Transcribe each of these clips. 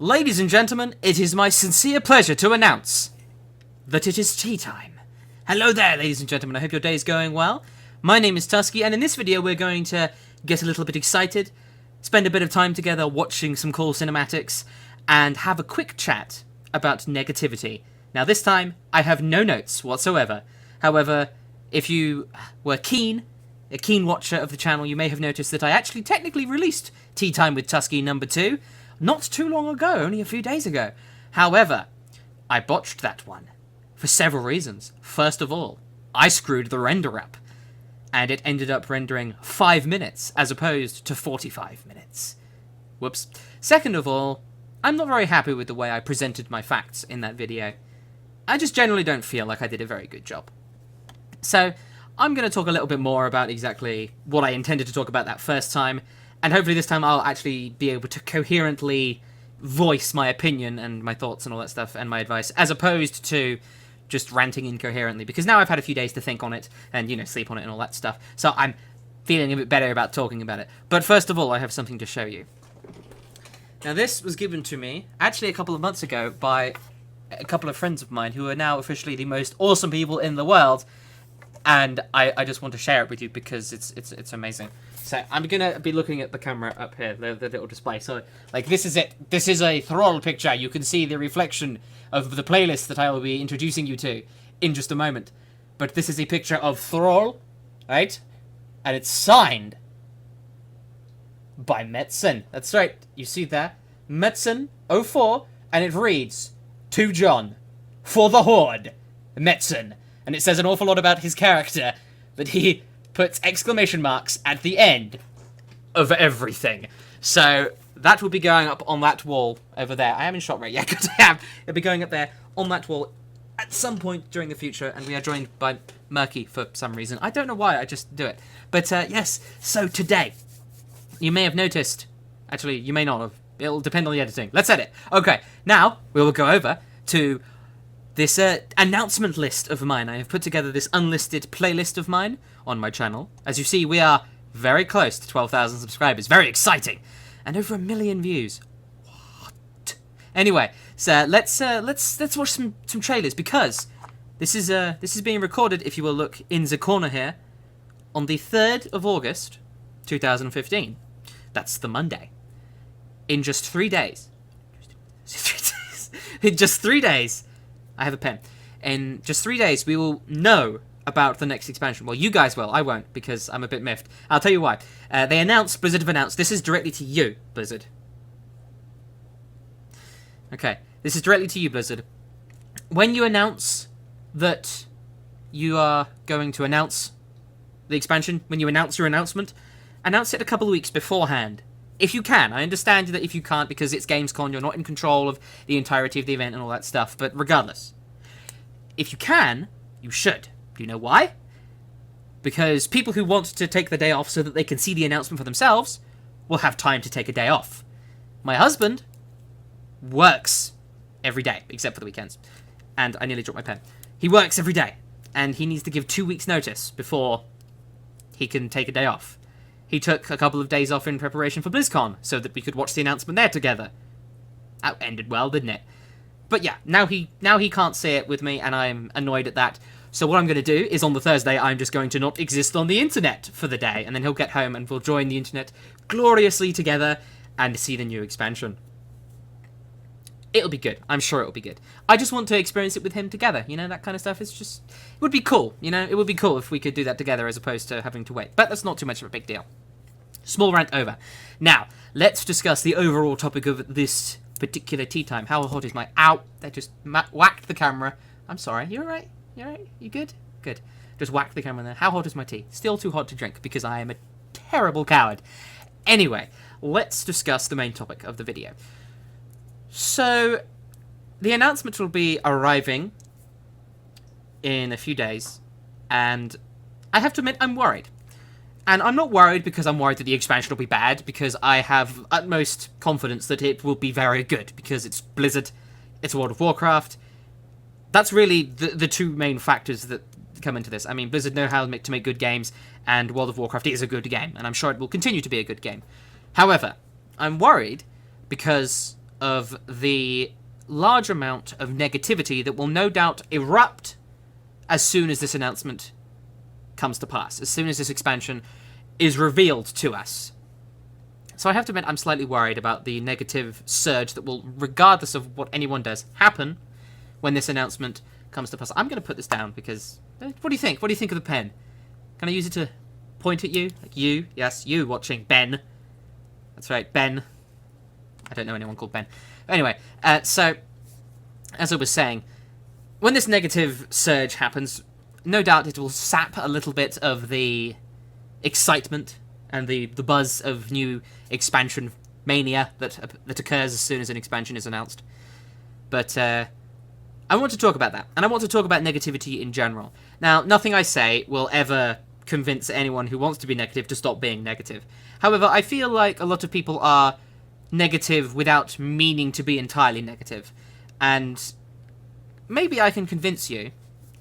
Ladies and gentlemen, it is my sincere pleasure to announce that it is tea time. Hello there, ladies and gentlemen. I hope your day is going well. My name is Tuskeh, and in this video we're going to get a little bit excited, spend a bit of time together watching some cool cinematics, and have a quick chat about negativity. Now this time, I have no notes whatsoever. However, if you were a keen watcher of the channel, you may have noticed that I actually technically released Tea Time with Tuskeh number 2 not too long ago, only a few days ago. However, I botched that one for several reasons. First of all, I screwed the render up, and it ended up rendering 5 minutes as opposed to 45 minutes. Whoops. Second of all, I'm not very happy with the way I presented my facts in that video. I just generally don't feel like I did a very good job. So, I'm going to talk a little bit more about exactly what I intended to talk about that first time, and hopefully this time I'll actually be able to coherently voice my opinion and my thoughts and all that stuff and my advice, as opposed to just ranting incoherently, because now I've had a few days to think on it and, you know, sleep on it and all that stuff, so I'm feeling a bit better about talking about it. But first of all, I have something to show you. Now this was given to me, actually a couple of months ago, by a couple of friends of mine who are now officially the most awesome people in the world, and I just want to share it with you because it's amazing. So I'm gonna be looking at the camera up here, the little display. So like this is it. This is a Thrall picture. You can see the reflection of the playlist that I will be introducing you to in just a moment. But this is a picture of Thrall, right? And it's signed by Metzen. That's right. You see there, Metzen 04, and it reads, "To John, for the Horde, Metzen." And it says an awful lot about his character, that he puts exclamation marks at the end of everything. So that will be going up on that wall over there. I am in shot right, yeah, good I am. It'll be going up there on that wall at some point during the future, and we are joined by Murky for some reason. I don't know why, I just do it. But yes, so today, you may have noticed, actually you may not have, it'll depend on the editing. Let's edit. Okay, now we will go over to this announcement list of mine. I have put together this unlisted playlist of mine on my channel. As you see, we are very close to 12,000 subscribers. Very exciting. And over 1 million views. What? Anyway, so let's watch some trailers, because this is being recorded, if you will look in the corner here, on the 3rd of August, 2015. That's the Monday. In just 3 days. In just 3 days. I have a pen. In just 3 days, we will know about the next expansion. Well, you guys will. I won't, because I'm a bit miffed. I'll tell you why. Blizzard have announced, this is directly to you, Blizzard. Okay, this is directly to you, Blizzard. When you announce that you are going to announce the expansion, when you announce your announcement, announce it a couple of weeks beforehand. If you can. I understand that if you can't, because it's Gamescom, you're not in control of the entirety of the event and all that stuff, but regardless, if you can, you should. Do you know why? Because people who want to take the day off so that they can see the announcement for themselves will have time to take a day off. My husband works every day, except for the weekends. And I nearly dropped my pen. He works every day, and he needs to give 2 weeks' notice before he can take a day off. He took a couple of days off in preparation for BlizzCon, so that we could watch the announcement there together. That ended well, didn't it? But yeah, now he can't see it with me, and I'm annoyed at that. So what I'm going to do is, on the Thursday, I'm just going to not exist on the internet for the day, and then he'll get home and we'll join the internet gloriously together and see the new expansion. It'll be good. I'm sure it'll be good. I just want to experience it with him together. You know, that kind of stuff. It's just, it would be cool. You know, it would be cool if we could do that together as opposed to having to wait. But that's not too much of a big deal. Small rant over. Now, let's discuss the overall topic of this particular tea time. How hot is my... Ow! That just whacked the camera. I'm sorry. You alright? You alright? You good? Good. Just whacked the camera there. How hot is my tea? Still too hot to drink because I am a terrible coward. Anyway, let's discuss the main topic of the video. So, the announcement will be arriving in a few days, and I have to admit, I'm worried. And I'm not worried because I'm worried that the expansion will be bad, because I have utmost confidence that it will be very good, because it's Blizzard, it's World of Warcraft. That's really the two main factors that come into this. I mean, Blizzard know how to make good games, and World of Warcraft is a good game, and I'm sure it will continue to be a good game. However, I'm worried because of the large amount of negativity that will no doubt erupt as soon as this announcement comes to pass, as soon as this expansion is revealed to us. So I have to admit I'm slightly worried about the negative surge that will, regardless of what anyone does, happen when this announcement comes to pass. I'm going to put this down because... What do you think? What do you think of the pen? Can I use it to point at you? Like you? Yes, you watching. Ben. That's right, Ben. I don't know anyone called Ben. Anyway, so, as I was saying, when this negative surge happens, no doubt it will sap a little bit of the excitement and the buzz of new expansion mania that occurs as soon as an expansion is announced. But I want to talk about that, and I want to talk about negativity in general. Now, nothing I say will ever convince anyone who wants to be negative to stop being negative. However, I feel like a lot of people are negative without meaning to be entirely negative, and maybe I can convince you.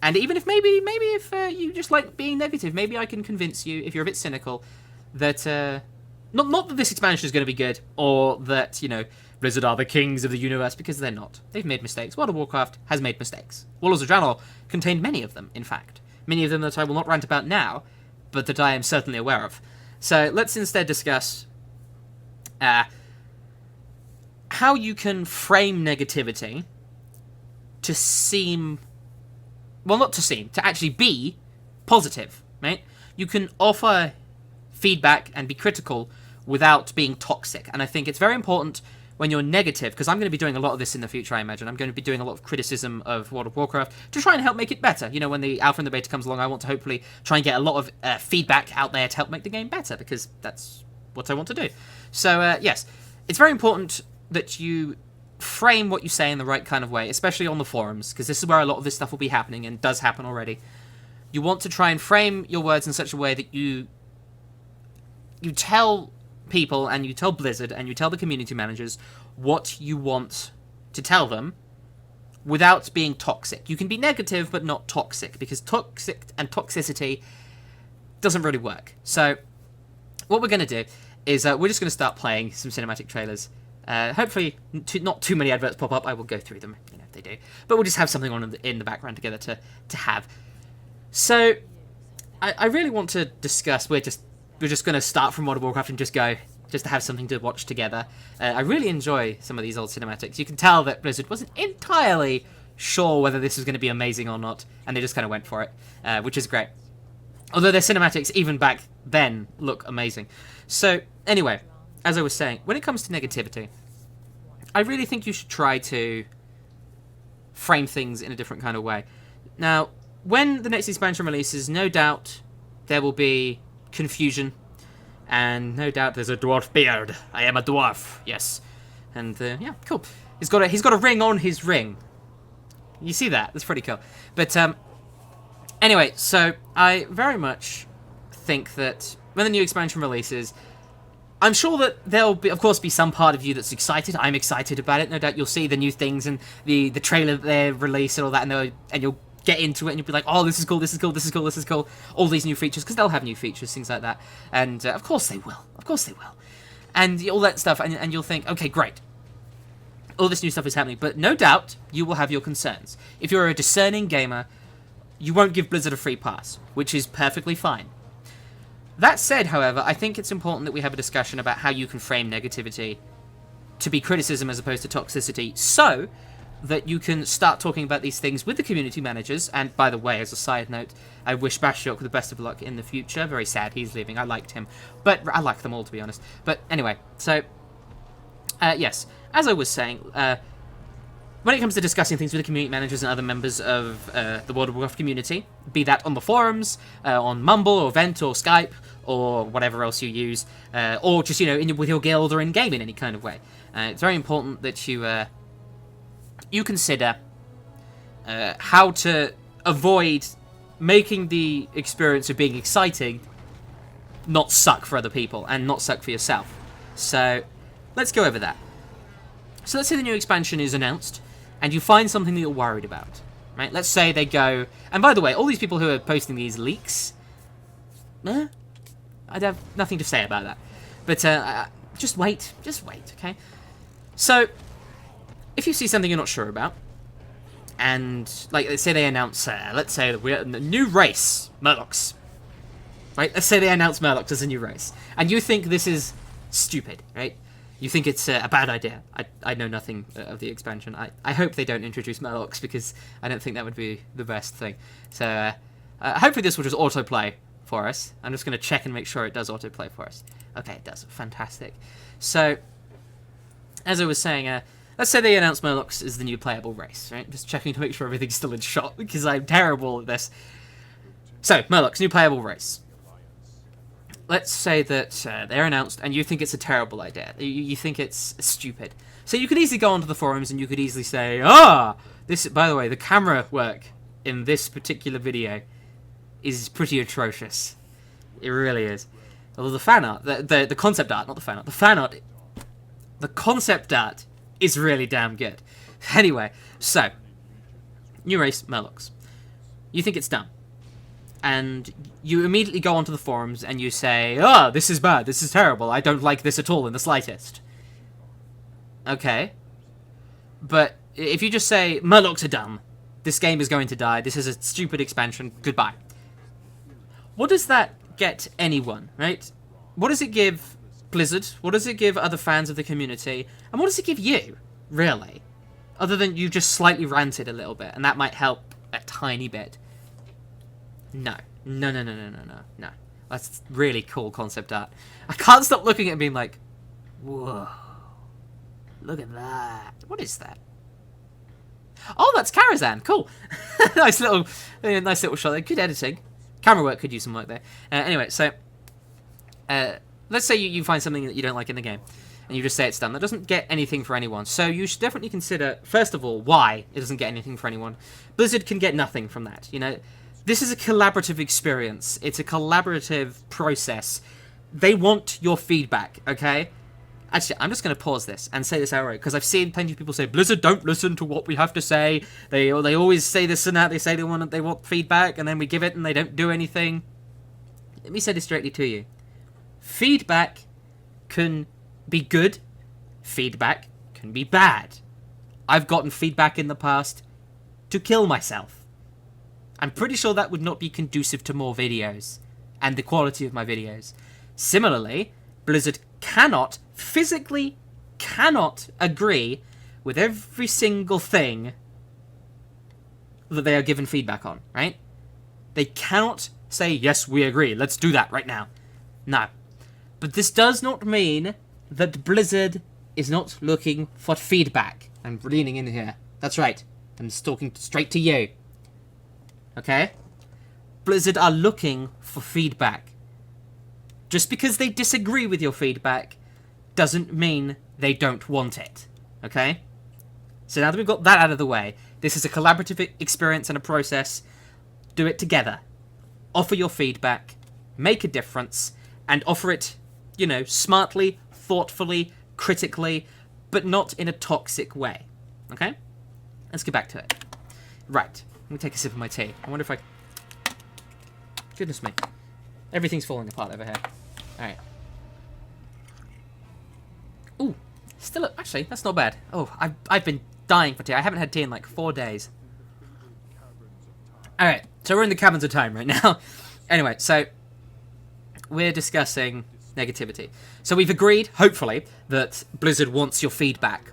And even if maybe if you just like being negative, maybe I can convince you, if you're a bit cynical, that not that this expansion is going to be good, or that, you know, Blizzard are the kings of the universe, because they're not. They've made mistakes. World of Warcraft has made mistakes. Warlords of Draenor contained many of them, in fact. Many of them that I will not rant about now, but that I am certainly aware of. So let's instead discuss how you can frame negativity to seem... Well, not to seem, to actually be positive, right? You can offer feedback and be critical without being toxic. And I think it's very important when you're negative, because I'm going to be doing a lot of this in the future, I imagine. I'm going to be doing a lot of criticism of World of Warcraft to try and help make it better. You know, when the alpha and the beta comes along, I want to hopefully try and get a lot of feedback out there to help make the game better, because that's what I want to do. So, yes, it's very important that you frame what you say in the right kind of way, especially on the forums, because this is where a lot of this stuff will be happening, and does happen already. You want to try and frame your words in such a way that you tell people, and you tell Blizzard, and you tell the community managers what you want to tell them without being toxic. You can be negative, but not toxic, because toxic and toxicity doesn't really work. So what we're going to do is we're just going to start playing some cinematic trailers. Hopefully not too many adverts pop up. I will go through them, you know, if they do. But we'll just have something on in the background together to have. So I really want to discuss... We're just going to start from World of Warcraft and just to have something to watch together. I really enjoy some of these old cinematics. You can tell that Blizzard wasn't entirely sure whether this was going to be amazing or not, and they just kind of went for it, which is great. Although their cinematics, even back then, look amazing. So, anyway, as I was saying, when it comes to negativity, I really think you should try to frame things in a different kind of way. Now, when the next expansion releases, no doubt there will be confusion, and no doubt there's a dwarf beard. I am a dwarf, yes. And, yeah, cool. He's got a ring on his ring. You see that? That's pretty cool. But, anyway, so I very much think that when the new expansion releases, I'm sure that there'll be, of course, be some part of you that's excited. I'm excited about it. No doubt you'll see the new things and the trailer that they release and all that, and you'll get into it and you'll be like, oh, this is cool, this is cool, this is cool, this is cool. All these new features, because they'll have new features, things like that. And of course they will. Of course they will. And all that stuff, and you'll think, okay, great. All this new stuff is happening. But no doubt you will have your concerns. If you're a discerning gamer, you won't give Blizzard a free pass, which is perfectly fine. That said, however, I think it's important that we have a discussion about how you can frame negativity to be criticism as opposed to toxicity, so that you can start talking about these things with the community managers. And by the way, as a side note, I wish Bashiok the best of luck in the future. Very sad he's leaving. I liked him. But I like them all, to be honest. But anyway, so, yes, as I was saying, when it comes to discussing things with the community managers and other members of the World of Warcraft community, be that on the forums, on Mumble or Vent or Skype or whatever else you use, or just, you know, with your guild or in-game in any kind of way, it's very important that you consider how to avoid making the experience of being exciting not suck for other people and not suck for yourself. So let's go over that. So let's say the new expansion is announced, and you find something that you're worried about, right? Let's say they go... And by the way, all these people who are posting these leaks... I'd have nothing to say about that. But just wait, okay? So, if you see something you're not sure about, and, like, let's say they announce, let's say that we're a new race, Murlocs. Right? Let's say they announce Murlocs as a new race. And you think this is stupid, right? You think it's a bad idea. I know nothing of the expansion. I hope they don't introduce Murlocs, because I don't think that would be the best thing. So, hopefully this will just autoplay for us. I'm just going to check and make sure it does autoplay for us. Okay, it does. Fantastic. So, as I was saying, let's say they announce Murlocs as the new playable race, right? Just checking to make sure everything's still in shot, because I'm terrible at this. So, Murlocs, new playable race. Let's say that they're announced, and you think it's a terrible idea. You think it's stupid. So you could easily go onto the forums, and you could easily say, this, by the way, the camera work in this particular video is pretty atrocious. It really is. Although the fan art, the concept art, not the fan art, the fan art, the concept art is really damn good. Anyway, so, new race, Murlocs. You think it's dumb. And you immediately go onto the forums and you say, this is bad, this is terrible, I don't like this at all in the slightest. Okay. But if you just say, Murlocs are dumb, this game is going to die, this is a stupid expansion, goodbye. What does that get anyone, right? What does it give Blizzard? What does it give other fans of the community? And what does it give you, really? Other than you just slightly ranted a little bit, and that might help a tiny bit. No. No. That's really cool concept art. I can't stop looking at it and being like, whoa. Look at that. What is that? Oh, that's Karazhan. Cool. nice little shot there. Good editing. Camera work could use some work there. Anyway, so let's say you find something that you don't like in the game, and you just say it's dumb. That doesn't get anything for anyone. So you should definitely consider, first of all, why it doesn't get anything for anyone. Blizzard can get nothing from that. You know, this is a collaborative experience. It's a collaborative process. They want your feedback, okay? Actually, I'm just going to pause this and say this outright, because I've seen plenty of people say, Blizzard don't listen to what we have to say. They always say this and that. They say they want feedback, and then we give it, and they don't do anything. Let me say this directly to you. Feedback can be good. Feedback can be bad. I've gotten feedback in the past to kill myself. I'm pretty sure that would not be conducive to more videos and the quality of my videos. Similarly, Blizzard physically cannot agree with every single thing that they are given feedback on, right? They cannot say, yes, we agree, let's do that right now. No. But this does not mean that Blizzard is not looking for feedback. I'm leaning in here. That's right. I'm talking straight to you. Okay? Blizzard are looking for feedback. Just because they disagree with your feedback doesn't mean they don't want it. Okay? So now that we've got that out of the way, this is a collaborative experience and a process. Do it together. Offer your feedback. Make a difference. And offer it, you know, smartly, thoughtfully, critically, but not in a toxic way. Okay? Let's get back to it. Right. Let me take a sip of my tea. I wonder if I... Goodness me. Everything's falling apart over here. Alright. Ooh. Still... Actually, that's not bad. Oh, I've been dying for tea. I haven't had tea in like 4 days. Alright. So we're in the Caverns of Time right now. Anyway, so... We're discussing negativity. So we've agreed, hopefully, that Blizzard wants your feedback.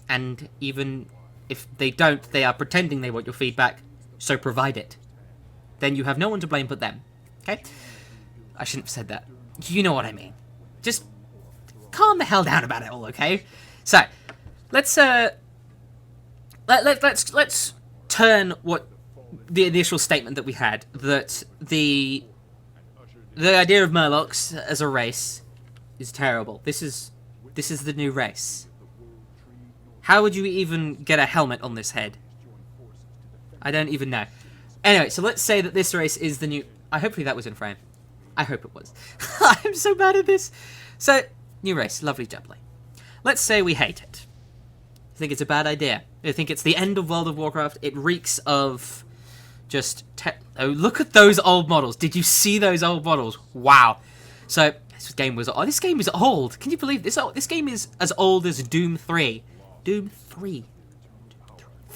And even if they don't, they are pretending they want your feedback. So provide it. Then you have no one to blame but them. Okay? I shouldn't have said that. You know what I mean. Just calm the hell down about it all, okay? So, let's let's turn what the initial statement that we had, that the idea of Murlocs as a race is terrible. This is the new race. How would you even get a helmet on this head? I don't even know. Anyway, so let's say that this race is the new... hopefully that was in frame. I hope it was. I'm so bad at this. So, new race. Lovely jubbly. Let's say we hate it. I think it's a bad idea. I think it's the end of World of Warcraft. It reeks of just... oh, look at those old models. Did you see those old models? Wow. So, this game was... Oh, this game is old. Can you believe this? This game is as old as Doom 3. Doom 3.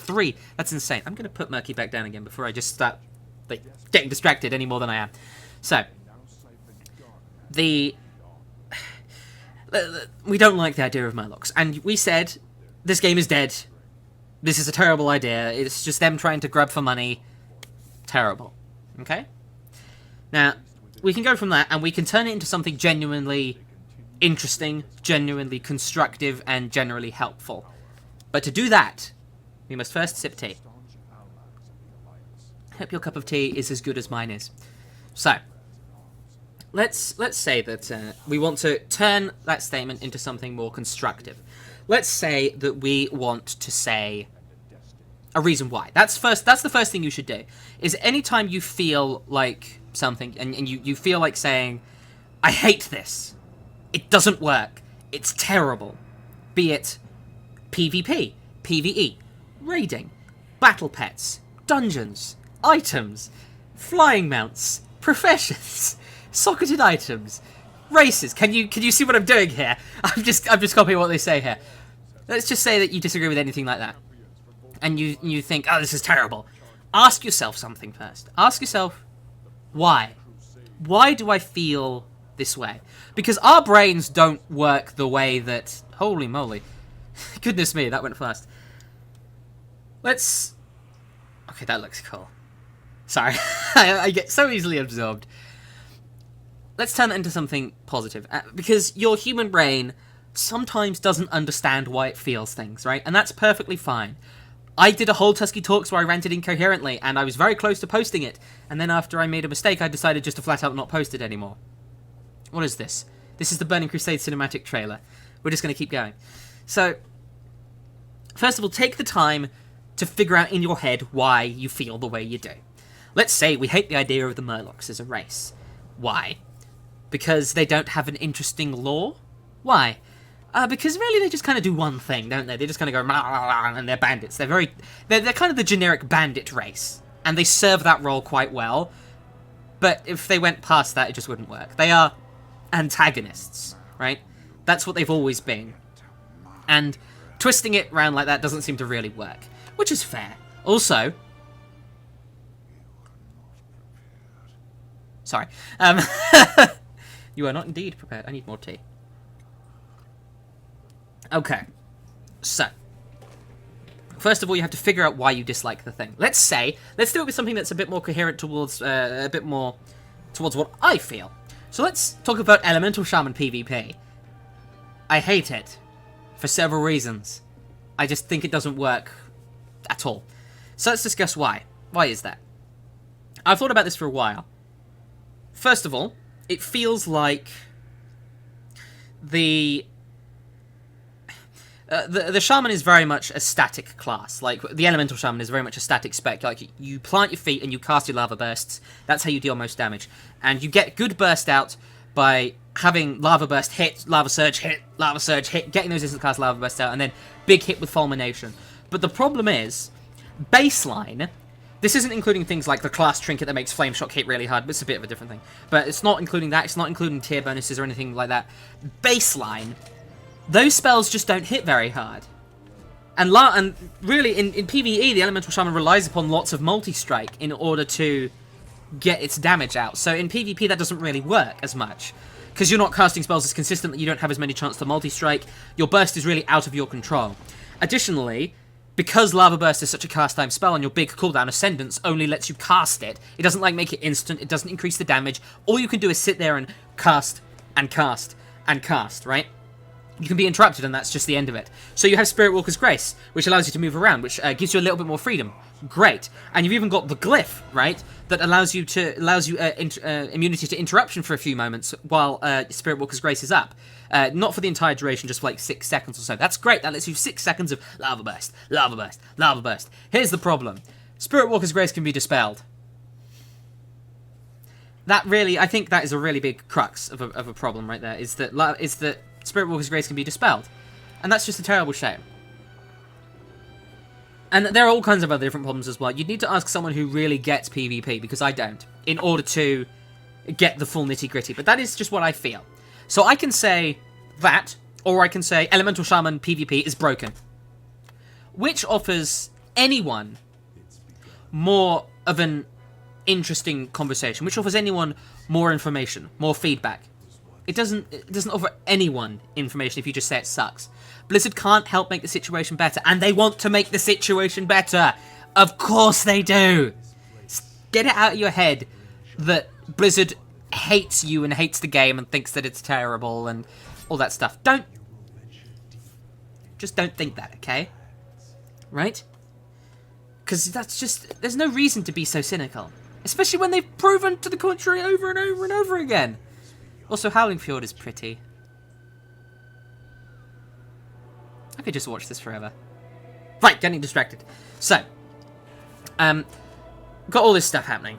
3. That's insane. I'm going to put Murky back down again before I just start like, getting distracted any more than I am. So, we don't like the idea of Murlocs. And we said, this game is dead. This is a terrible idea. It's just them trying to grub for money. Terrible. Okay? Now, we can go from that, and we can turn it into something genuinely interesting, genuinely constructive, and generally helpful. But to do that, we must first sip tea. Hope your cup of tea is as good as mine is. So, let's say that we want to turn that statement into something more constructive. Let's say that we want to say a reason why. That's the first thing you should do. Is anytime you feel like something, and you feel like saying, I hate this. It doesn't work. It's terrible. Be it PvP, PvE, raiding, battle pets, dungeons, items, flying mounts, professions, socketed items, races. Can you see what I'm doing here? I'm just copying what they say here. Let's just say that you disagree with anything like that. And you think, oh, this is terrible. Ask yourself something first. Ask yourself, why? Why do I feel this way? Because our brains don't work the way that... Holy moly. Goodness me, that went fast. Let's... Okay, that looks cool. Sorry. I get so easily absorbed. Let's turn it into something positive. Because your human brain sometimes doesn't understand why it feels things, right? And that's perfectly fine. I did a whole Tuskeh Talks where I ranted incoherently, and I was very close to posting it. And then after I made a mistake, I decided just to flat out not post it anymore. What is this? This is the Burning Crusade cinematic trailer. We're just going to keep going. So, first of all, take the time to figure out in your head why you feel the way you do. Let's say we hate the idea of the Murlocs as a race. Why? Because they don't have an interesting lore? Why? Because really they just kind of do one thing, don't they? They just kind of go, and they're bandits. They're kind of the generic bandit race. And they serve that role quite well. But if they went past that, it just wouldn't work. They are antagonists, right? That's what they've always been. And twisting it around like that doesn't seem to really work. Which is fair. Also... Sorry. You are not indeed prepared. I need more tea. Okay. So. First of all, you have to figure out why you dislike the thing. Let's do it with something that's a bit more coherent towards, what I feel. So let's talk about Elemental Shaman PvP. I hate it. For several reasons. I just think it doesn't work at all. So let's discuss why. Why is that? I've thought about this for a while. First of all, it feels like the shaman is very much a static class. Like, the elemental shaman is very much a static spec. Like, you plant your feet and you cast your lava bursts. That's how you deal most damage. And you get good burst out by having lava burst hit, lava surge hit, getting those instant cast lava bursts out, and then big hit with fulmination. But the problem is, baseline... This isn't including things like the class trinket that makes Flame Shock hit really hard, but it's a bit of a different thing. But it's not including that, it's not including tier bonuses or anything like that. Baseline, those spells just don't hit very hard. And really, in PvE, the Elemental Shaman relies upon lots of multi-strike in order to get its damage out. So in PvP, that doesn't really work as much. Because you're not casting spells as consistently, you don't have as many chances to multi-strike, your burst is really out of your control. Additionally... Because Lava Burst is such a cast time spell and your big cooldown Ascendance only lets you cast it, it doesn't like make it instant, it doesn't increase the damage, all you can do is sit there and cast, and cast, and cast, right? You can be interrupted and that's just the end of it. So you have Spirit Walker's Grace, which allows you to move around, which gives you a little bit more freedom. Great. And you've even got the Glyph, right? That allows you immunity to interruption for a few moments while Spirit Walker's Grace is up. Not for the entire duration, just for like 6 seconds or so. That's great. That lets you 6 seconds of Lava Burst, Lava Burst, Lava Burst. Here's the problem. Spirit Walker's Grace can be dispelled. I think that is a really big crux of a problem right there, is that Spirit Walker's Grace can be dispelled. And that's just a terrible shame. And there are all kinds of other different problems as well. You'd need to ask someone who really gets PvP, because I don't, in order to get the full nitty-gritty. But that is just what I feel. So I can say that, or I can say Elemental Shaman PvP is broken. Which offers anyone more of an interesting conversation, which offers anyone more information, more feedback. It doesn't offer anyone information if you just say it sucks. Blizzard can't help make the situation better, and they want to make the situation better. Of course they do. Get it out of your head that Blizzard hates you and hates the game and thinks that it's terrible and all that stuff. Just don't think that, okay? Right? Because that's just... There's no reason to be so cynical. Especially when they've proven to the contrary over and over and over again. Also, Howling Fjord is pretty. I could just watch this forever. Right, getting distracted. So, got all this stuff happening.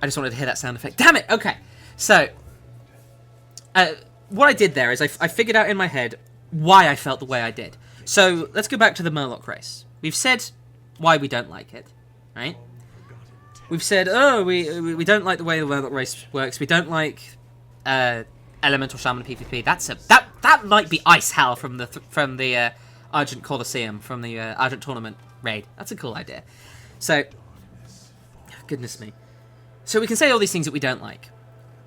I just wanted to hear that sound effect. Damn it! Okay, so, what I did there is I figured out in my head why I felt the way I did. So, let's go back to the Murloc race. We've said why we don't like it, right? We've said, oh, we don't like the way the Murloc race works. We don't like Elemental Shaman PvP. That might be Ice Hal from the Argent Colosseum, from the Argent Tournament raid. That's a cool idea. So, goodness me. So we can say all these things that we don't like.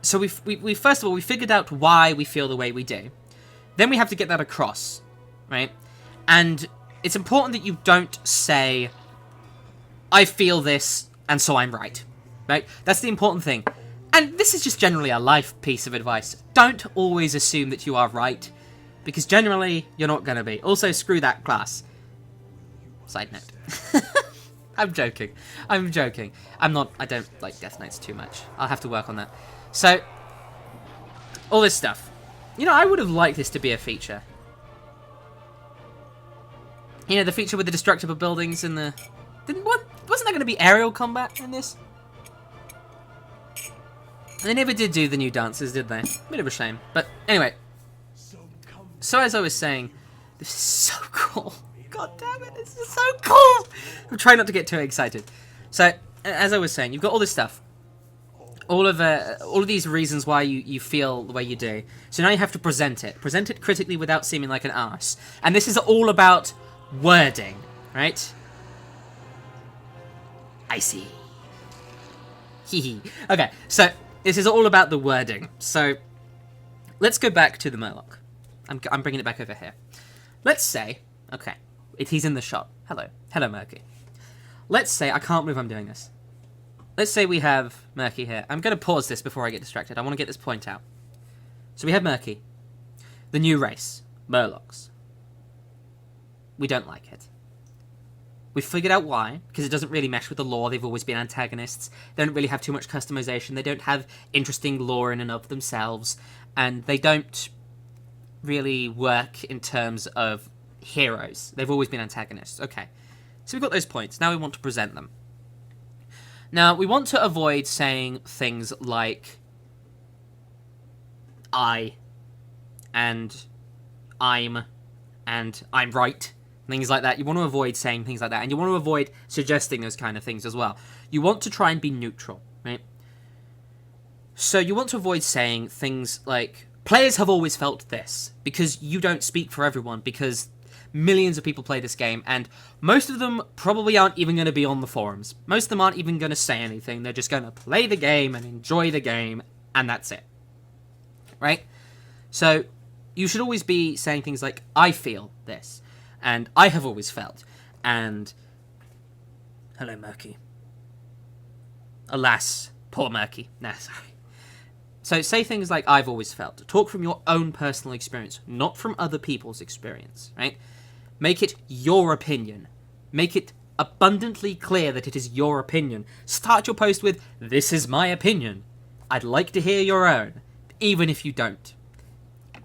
So we first of all, we figured out why we feel the way we do. Then we have to get that across, right? And it's important that you don't say, I feel this, and so I'm right. Right? That's the important thing. And this is just generally a life piece of advice. Don't always assume that you are right, because generally, you're not going to be. Also, screw that class. Side note. I'm joking. I'm joking. I don't like Death Knights too much. I'll have to work on that. So, all this stuff. You know, I would have liked this to be a feature. You know, the feature with the destructible buildings and the... Wasn't there going to be aerial combat in this? They never did do the new dances, did they? Bit of a shame. But anyway. So as I was saying, this is so cool. God damn it, this is so cool! I'm trying not to get too excited. So, as I was saying, you've got all this stuff. All of these reasons why you feel the way you do. So now you have to present it. Present it critically without seeming like an arse. And this is all about wording, right? I see. Hee. Okay, so this is all about the wording. So let's go back to the Murloc. I'm bringing it back over here. Let's say, okay, he's in the shot. Hello, Murky. Let's say, I can't believe I'm doing this. Let's say we have Murky here. I'm going to pause this before I get distracted. I want to get this point out. So we have Murky. The new race, Murlocs. We don't like it. We've figured out why, because it doesn't really mesh with the lore. They've always been antagonists. They don't really have too much customization. They don't have interesting lore in and of themselves. And they don't really work in terms of heroes. They've always been antagonists. Okay. So we've got those points. Now we want to present them. Now, we want to avoid saying things like I and I'm right. Things like that. You want to avoid saying things like that. And you want to avoid suggesting those kind of things as well. You want to try and be neutral, right? So you want to avoid saying things like, players have always felt this, because you don't speak for everyone, because millions of people play this game, and most of them probably aren't even going to be on the forums. Most of them aren't even going to say anything. They're just going to play the game and enjoy the game, and that's it. Right? So you should always be saying things like, I feel this, and I have always felt, and hello, Murky. Alas, poor Murky. Nah, sorry. So say things like, I've always felt. Talk from your own personal experience, not from other people's experience, right? Make it your opinion. Make it abundantly clear that it is your opinion. Start your post with, this is my opinion. I'd like to hear your own, even if you don't.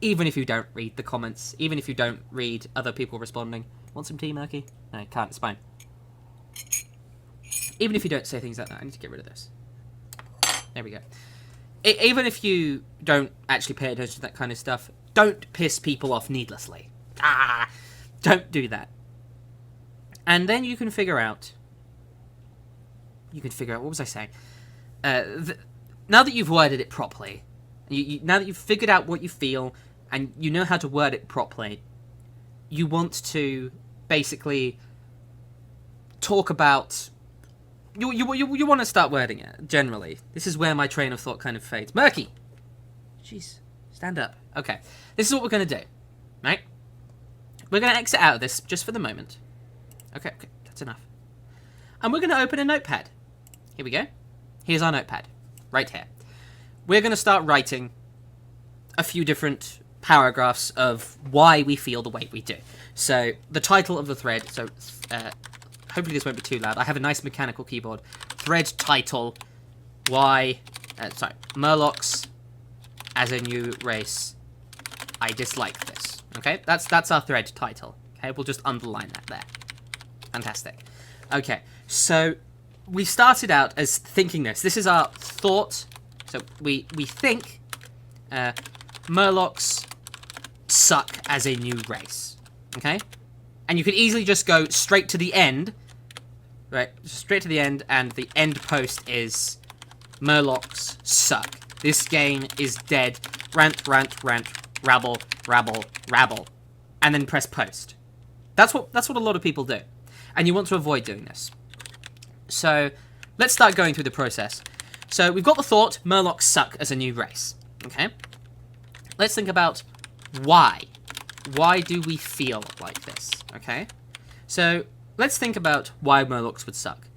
Even if you don't read the comments, even if you don't read other people responding. Want some tea, Murky? No, can't, it's fine. Even if you don't say things like that, I need to get rid of this. There we go. Even if you don't actually pay attention to that kind of stuff, don't piss people off needlessly. Don't do that. And then you can figure out... what was I saying? Now that you've worded it properly, now that you've figured out what you feel, and you know how to word it properly, you want to basically talk about... You want to start wording it, generally. This is where my train of thought kind of fades. Murky! Jeez, stand up. Okay, this is what we're going to do, right? We're going to exit out of this just for the moment. Okay, that's enough. And we're going to open a notepad. Here we go. Here's our notepad, right here. We're going to start writing a few different paragraphs of why we feel the way we do. So, the title of the thread, so hopefully this won't be too loud. I have a nice mechanical keyboard. Thread title, Murlocs as a new race. I dislike this. Okay, that's our thread title. Okay, we'll just underline that there. Fantastic. Okay, so we started out as thinking this. This is our thought. So we think Murlocs suck as a new race. Okay? And you could easily just go straight to the end. Right? Straight to the end, and the end post is Murlocs suck. This game is dead. Rant, rant, rant, rabble, rabble, rabble. And then press post. That's what a lot of people do. And you want to avoid doing this. So, let's start going through the process. So, we've got the thought, Murlocs suck as a new race. Okay? Let's think about why. Why do we feel like this? Okay? So, let's think about why Murlocs would suck.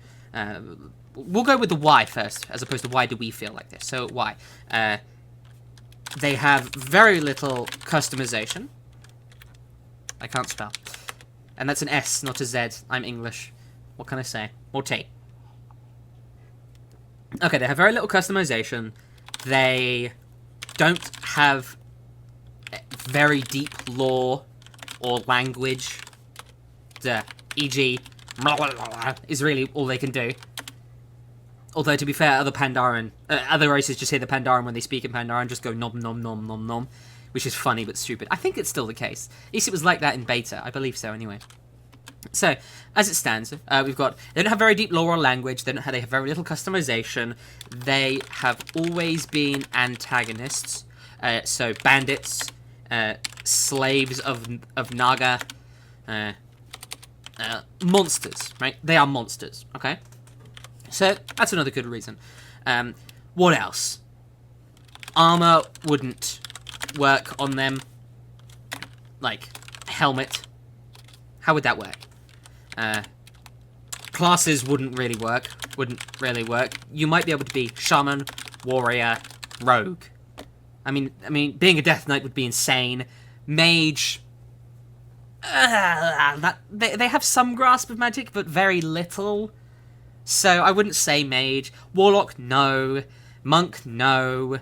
We'll go with the why first, as opposed to why do we feel like this. So, why? They have very little customization. I can't spell. And that's an S, not a Z. I'm English. What can I say? More tea. Okay, they have very little customization. They don't have very deep lore or language. E.g. is really all they can do. Although, to be fair, other races just hear the Pandaren when they speak in Pandaren, just go nom nom nom nom nom, which is funny but stupid. I think it's still the case. At least it was like that in beta. I believe so, anyway. So, as it stands, we've got... They don't have very deep lore or language. They have very little customization. They have always been antagonists. So, bandits, slaves of Naga, monsters, right? They are monsters, okay? So, that's another good reason. What else? Armor wouldn't work on them. Like, helmet. How would that work? Classes wouldn't really work. You might be able to be shaman, warrior, rogue. I mean, being a death knight would be insane. Mage... they have some grasp of magic, but very little. So I wouldn't say mage. Warlock, no. Monk, no.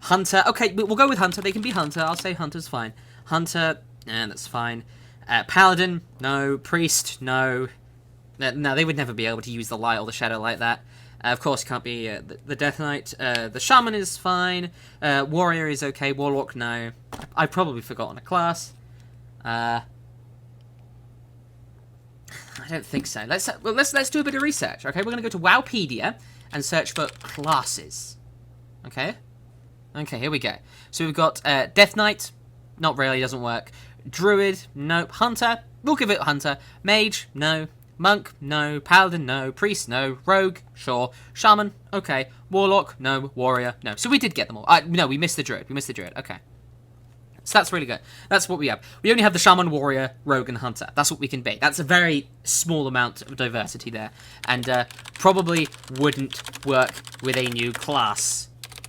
Hunter, okay, we'll go with hunter. They can be hunter. I'll say hunter's fine. Hunter, that's fine. Paladin, no. Priest, no. No, they would never be able to use the light or the shadow like that. Of course, can't be the Death Knight. The Shaman is fine. Warrior is okay. Warlock, no. I've probably forgotten a class. I don't think so. Let's do a bit of research. Okay, we're gonna go to Wowpedia and search for classes. Okay, here we go. So we've got Death Knight. Not really, doesn't work. Druid, nope. Hunter, we'll give it Hunter. Mage, no. Monk, no. Paladin, no. Priest, no. Rogue, sure. Shaman, okay. Warlock, no. Warrior, no. So we did get them all. No, we missed the Druid. Okay. So that's really good. That's what we have. We only have the Shaman, Warrior, Rogue, and Hunter. That's what we can be. That's a very small amount of diversity there. And probably wouldn't work with a new class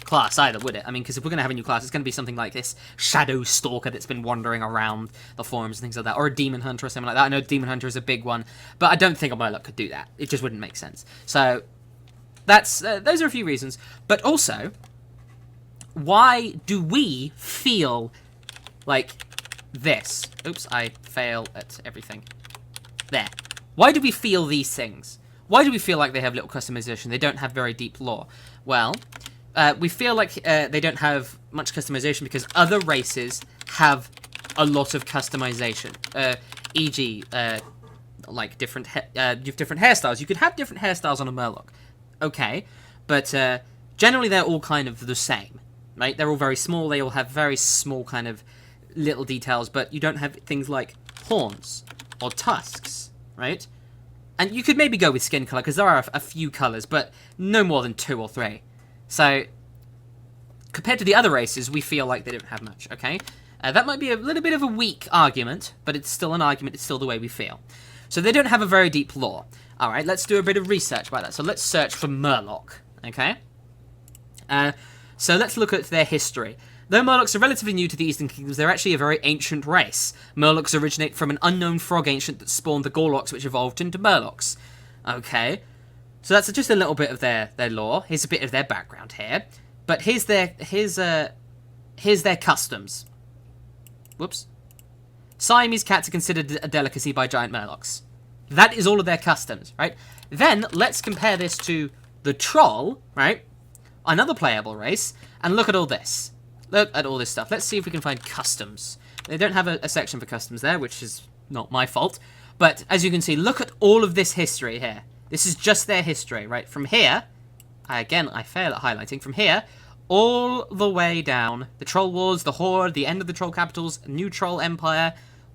either, would it? I mean, because if we're going to have a new class, it's going to be something like this Shadow Stalker that's been wandering around the forums and things like that. Or a Demon Hunter or something like that. I know Demon Hunter is a big one, but I don't think a Murloc could do that. It just wouldn't make sense. So, those are a few reasons. But also, why do we feel like this? Oops, I fail at everything. There. Why do we feel these things? Why do we feel like they have little customization? They don't have very deep lore. Well, we feel like they don't have much customization because other races have a lot of customization. E.g., like different hairstyles. You could have different hairstyles on a Murloc. Okay, but generally they're all kind of the same, right? They're all very small. They all have very small kind of little details, but you don't have things like horns or tusks, right? And you could maybe go with skin color, because there are a few colors, but no more than 2 or 3. So, compared to the other races, we feel like they don't have much, okay? That might be a little bit of a weak argument, but it's still an argument, it's still the way we feel. So they don't have a very deep lore. Alright, let's do a bit of research about that. So let's search for Murloc, okay? So let's look at their history. Though Murlocs are relatively new to the Eastern Kingdoms, they're actually a very ancient race. Murlocs originate from an unknown frog ancient that spawned the Gorlocs, which evolved into Murlocs. Okay, so that's just a little bit of their lore. Here's a bit of their background here. But here's their customs. Whoops. Siamese cats are considered a delicacy by giant Murlocs. That is all of their customs, right? Then let's compare this to the Troll, right? Another playable race, and look at all this. Look at all this stuff. Let's see if we can find customs. They don't have a section for customs there, which is not my fault. But as you can see, look at all of this history here. This is just their history, right? From here, I fail at highlighting. From here, all the way down, the Troll Wars, the Horde, the end of the Troll Capitals, New Troll Empire,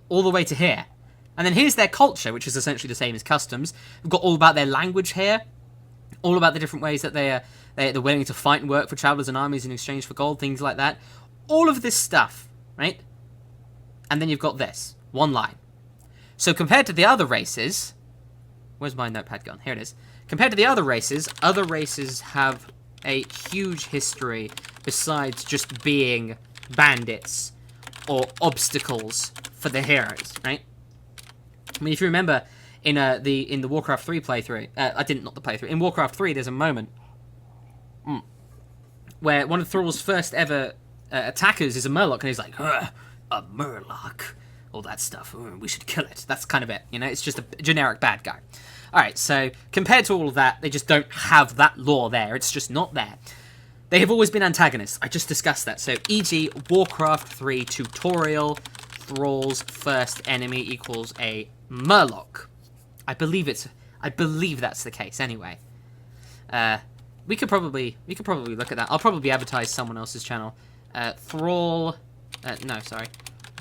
all the way to here. And then here's their culture, which is essentially the same as customs. We've got all about their language here, all about the different ways that they're willing to fight and work for travelers and armies in exchange for gold, things like that. All of this stuff, right? And then you've got this, one line. So compared to the other races, where's my notepad gone? Here it is. Compared to the other races have a huge history besides just being bandits or obstacles for the heroes, right? I mean, if you remember in the Warcraft 3 playthrough, in Warcraft 3 there's a moment where one of Thrall's first ever attackers is a Murloc, and he's like, a Murloc, all that stuff, we should kill it. That's kind of it, you know, it's just a generic bad guy. Alright, so compared to all of that, they just don't have that lore there, it's just not there. They have always been antagonists, I just discussed that, so e.g. Warcraft 3 tutorial, Thrall's first enemy equals a Murloc. I believe that's the case anyway. We could probably look at that. I'll probably advertise someone else's channel.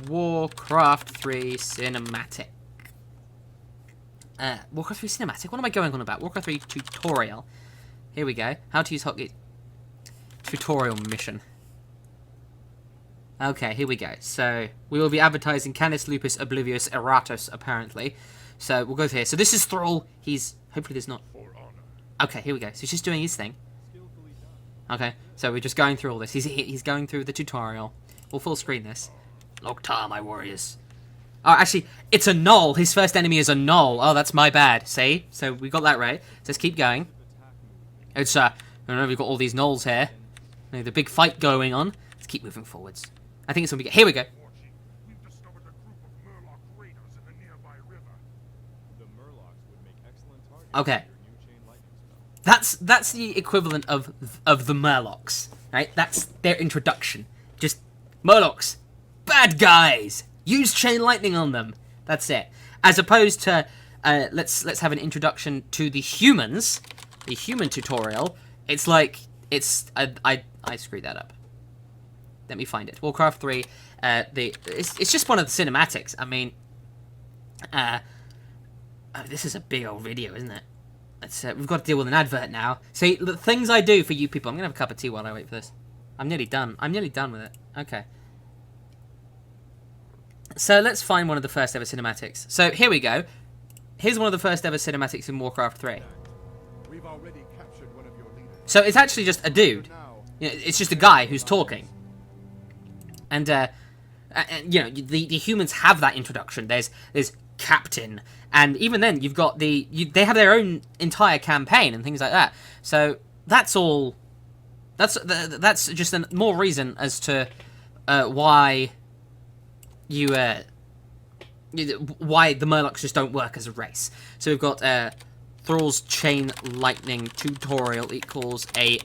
Warcraft 3 Cinematic. Warcraft 3 Cinematic? What am I going on about? Warcraft 3 Tutorial. Here we go. How to use hotkey. Tutorial mission. Okay, here we go. So, we will be advertising Canis Lupus Oblivious Eratus, apparently. So, we'll go here. So, this is Thrall. Hopefully there's not... Okay, here we go. So, he's just doing his thing. Okay, so we're just going through all this. He's going through the tutorial. We'll full screen this. Loktar, my warriors. Oh, actually, it's a Gnoll. His first enemy is a Gnoll. Oh, that's my bad. See? So, we got that right. So, let's keep going. It's, I don't know, we've got all these Gnolls here. The big fight going on. Let's keep moving forwards. I think it's when we get... Here we go. We've discovered a group of Murloc raiders in the nearby river. The Murlocs would make excellent targets Okay. for your new chain lightning spell. That's the equivalent of the Murlocs, right? That's their introduction. Just Murlocs, bad guys. Use chain lightning on them. That's it. As opposed to let's have an introduction to the humans. The human tutorial. It's like I screwed that up. Let me find it. Warcraft 3. It's just one of the cinematics. I mean, this is a big old video, isn't it? We've got to deal with an advert now. See, the things I do for you people. I'm gonna have a cup of tea while I wait for this. I'm nearly done. I'm nearly done with it. Okay. So let's find one of the first ever cinematics. So here we go. Here's one of the first ever cinematics in Warcraft 3. We've already captured one of your leaders. So it's actually just a dude. You know, it's just a guy who's talking. And you know, the humans have that introduction. There's Captain, and even then you've got they have their own entire campaign and things like that. So that's all. That's just more reason as to why why the Murlocs just don't work as a race. So we've got Thrall's Chain Lightning tutorial equals a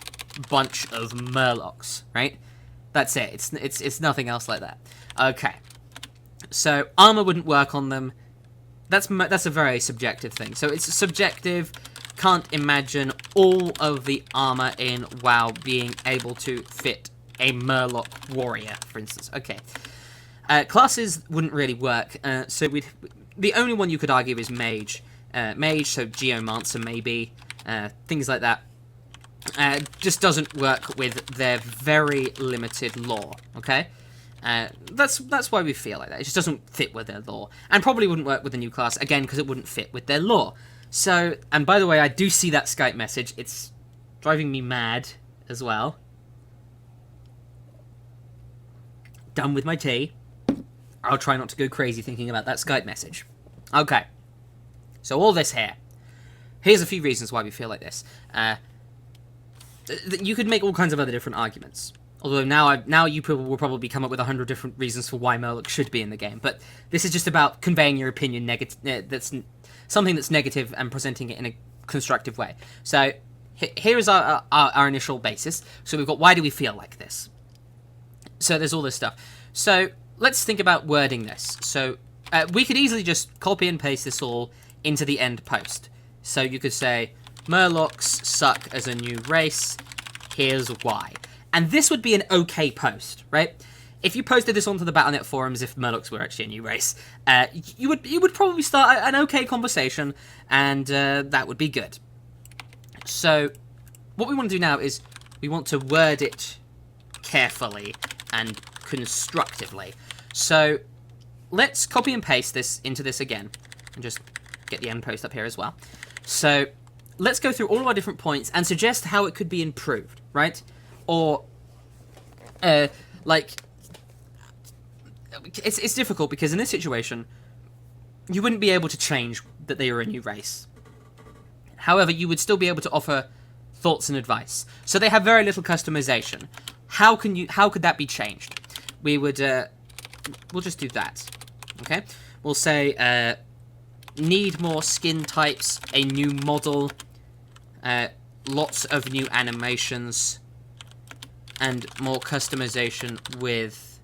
bunch of Murlocs, right? That's it. It's nothing else like that. Okay. So armor wouldn't work on them. That's a very subjective thing. So it's subjective. Can't imagine all of the armor in WoW being able to fit a Murloc warrior, for instance. Okay. Classes wouldn't really work. So the only one you could argue is mage. mage, so geomancer maybe, things like that. Just doesn't work with their very limited lore, okay? That's why we feel like that. It just doesn't fit with their lore. And probably wouldn't work with the new class, again, because it wouldn't fit with their lore. So, and by the way, I do see that Skype message. It's driving me mad as well. Done with my tea. I'll try not to go crazy thinking about that Skype message. Okay. So all this here. Here's a few reasons why we feel like this. You could make all kinds of other different arguments. Although now you will probably come up with 100 different reasons for why Murloc should be in the game. But this is just about conveying your opinion that's something that's negative and presenting it in a constructive way. So here is our initial basis. So we've got why do we feel like this? So there's all this stuff. So let's think about wording this. So we could easily just copy and paste this all into the end post. So you could say, Murlocs suck as a new race, here's why. And this would be an okay post, right? If you posted this onto the Battle.net forums, if Murlocs were actually a new race, you would probably start an okay conversation, and that would be good. So what we want to do now is we want to word it carefully and constructively. So let's copy and paste this into this again, and just get the end post up here as well. So let's go through all of our different points and suggest how it could be improved, right? Or, like, it's difficult because in this situation, you wouldn't be able to change that they are a new race. However, you would still be able to offer thoughts and advice. So they have very little customization. How could that be changed? We would, we'll just do that, okay? We'll say, need more skin types, a new model, lots of new animations, and more customization with,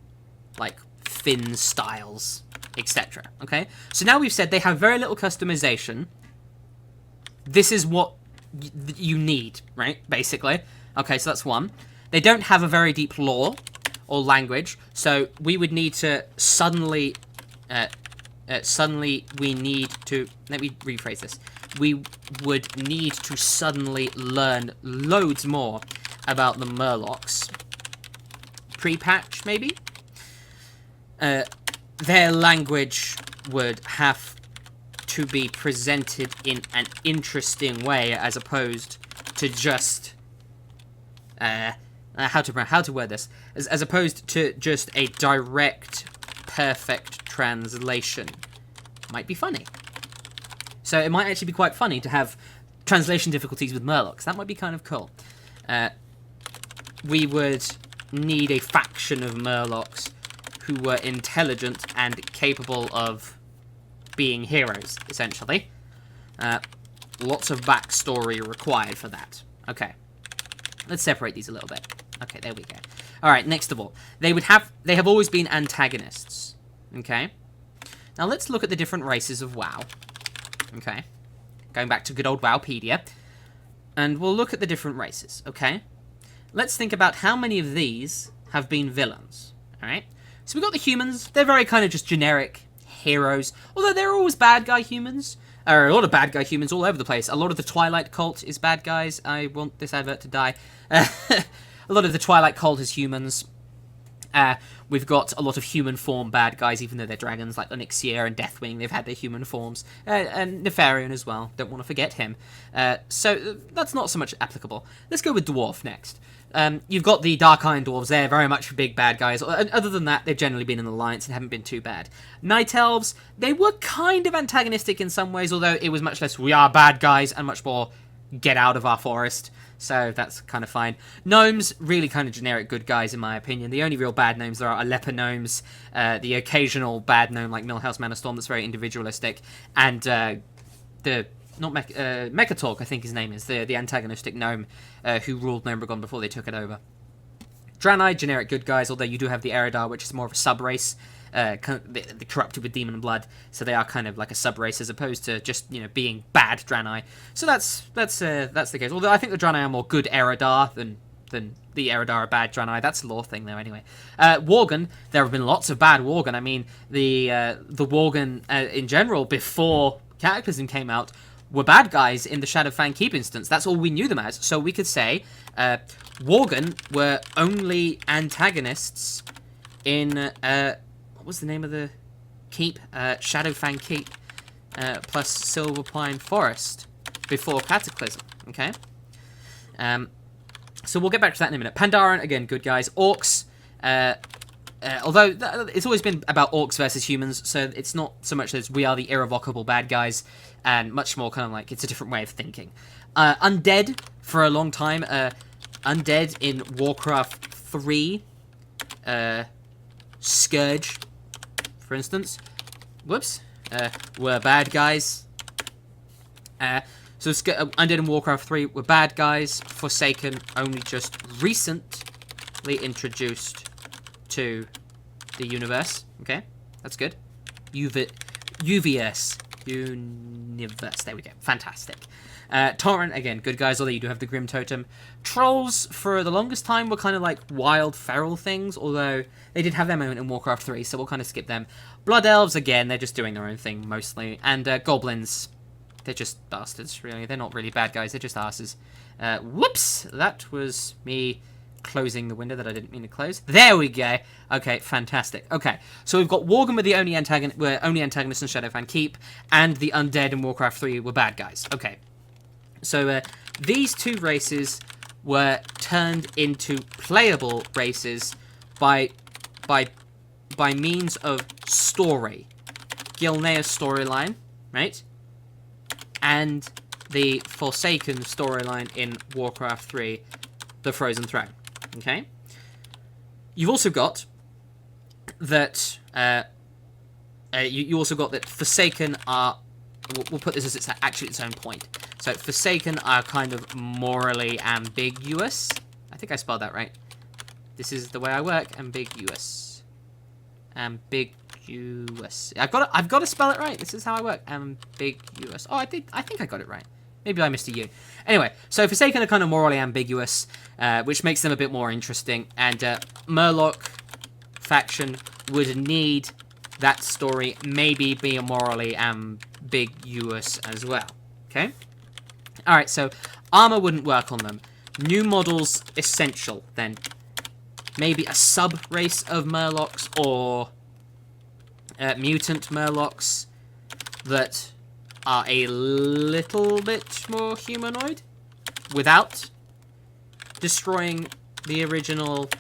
like, fin styles, etc. Okay? So now we've said they have very little customization. This is what you need, right? Basically. Okay, so that's one. They don't have a very deep lore or language, so we would need to suddenly we need to... Let me rephrase this. We would need to suddenly learn loads more about the Murlocs. Pre-patch, maybe? Their language would have to be presented in an interesting way as opposed to just... how to word this? As opposed to just a direct, perfect translation. Might be funny. So it might actually be quite funny to have translation difficulties with Murlocs. That might be kind of cool. We would need a faction of Murlocs who were intelligent and capable of being heroes, essentially. Lots of backstory required for that. Okay. Let's separate these a little bit. Okay, there we go. Alright, next of all. They have always been antagonists. Okay? Now let's look at the different races of WoW. Okay? Going back to good old Wowpedia. And we'll look at the different races, okay? Let's think about how many of these have been villains. Alright? So we've got the humans. They're very kind of just generic heroes. Although they're always bad guy humans. There are a lot of bad guy humans all over the place. A lot of the Twilight cult is bad guys. I want this advert to die. A lot of the Twilight cult is humans. We've got a lot of human form bad guys, even though they're dragons, like Onyxia and Deathwing. They've had their human forms. And Nefarian as well. Don't want to forget him. So that's not so much applicable. Let's go with Dwarf next. You've got the Dark Iron Dwarves. They're very much big bad guys. Other than that, they've generally been in alliance and haven't been too bad. Night Elves, they were kind of antagonistic in some ways, although it was much less we are bad guys and much more get out of our forest. So that's kind of fine. Gnomes, really kind of generic good guys in my opinion. The only real bad gnomes there are leper gnomes, the occasional bad gnome like Millhouse Manastorm that's very individualistic, and Mechatalk, I think his name is, the antagonistic gnome who ruled Gnomeregon before they took it over. Draenei, generic good guys, although you do have the Eridar, which is more of a sub-race, the corrupted with demon blood, so they are kind of like a sub-race as opposed to just, being bad Draenei. So that's the case. Although I think the Draenei are more good Eridar than the Eridar are bad Draenei. That's a lore thing, though, anyway. Worgen, there have been lots of bad Worgen. I mean, the Worgen in general, before Cataclysm came out were bad guys in the Shadowfang Keep instance. That's all we knew them as. So we could say Worgen were only antagonists in what was the name of the keep? Shadowfang Keep plus Silverpine Forest before Cataclysm. Okay. So we'll get back to that in a minute. Pandaren, again, good guys. Orcs, although it's always been about orcs versus humans, so it's not so much as we are the irrevocable bad guys, and much more kind of like it's a different way of thinking. Undead, for a long time, Undead in Warcraft 3, Scourge, for instance, were bad guys. So Undead in Warcraft 3 were bad guys. Forsaken only just recently introduced to the universe. Okay, that's good. Universe. There we go. Fantastic. Torrent, again, good guys, although you do have the Grim Totem. Trolls, for the longest time, were kind of like wild, feral things, although they did have their moment in Warcraft 3, so we'll kind of skip them. Blood Elves, again, they're just doing their own thing, mostly. And Goblins, they're just bastards, really. They're not really bad guys, they're just asses. Whoops! That was me closing the window that I didn't mean to close. There we go. Okay, fantastic. Okay, so we've got Worgen were the only antagonists in Shadowfang Keep, and the Undead in Warcraft 3 were bad guys. Okay. So these two races were turned into playable races by means of story. Gilnea's storyline, right? And the Forsaken storyline in Warcraft 3, The Frozen Throne. Okay? You've also got that you also got that Forsaken are... We'll put this as it's actually its own point. So Forsaken are kind of morally ambiguous. I think I spelled that right. This is the way I work. Ambiguous. Ambiguous. I've got to spell it right. This is how I work. Ambiguous. Oh, I think I got it right. Maybe I missed a U. Anyway, so Forsaken are kind of morally ambiguous, which makes them a bit more interesting. And Murloc faction would need that story maybe be morally ambiguous as well. Okay? Alright, so armor wouldn't work on them. New models essential, then. Maybe a sub-race of Murlocs or mutant Murlocs that are a little bit more humanoid without destroying the original...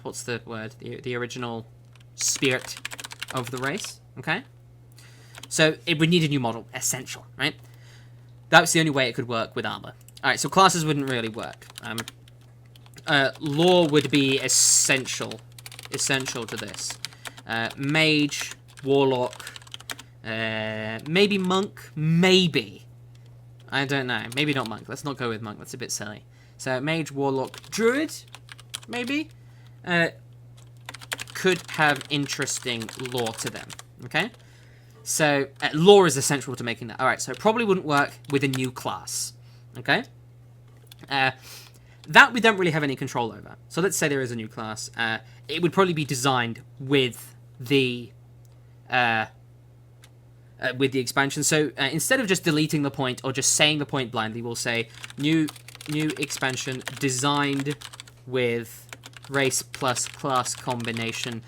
what's the word? The original spirit of the race, okay? So it would need a new model, essential, right? That's the only way it could work with armor. Alright, so classes wouldn't really work. Lore would be essential to this. Mage, Warlock, maybe Monk, maybe. I don't know. Maybe not Monk. Let's not go with Monk. That's a bit silly. So Mage, Warlock, Druid, maybe, could have interesting lore to them. Okay? So lore is essential to making that. Alright, so it probably wouldn't work with a new class. Okay? That we don't really have any control over. So let's say there is a new class. It would probably be designed with the expansion. So instead of just deleting the point or just saying the point blindly, we'll say new expansion designed with race plus class combination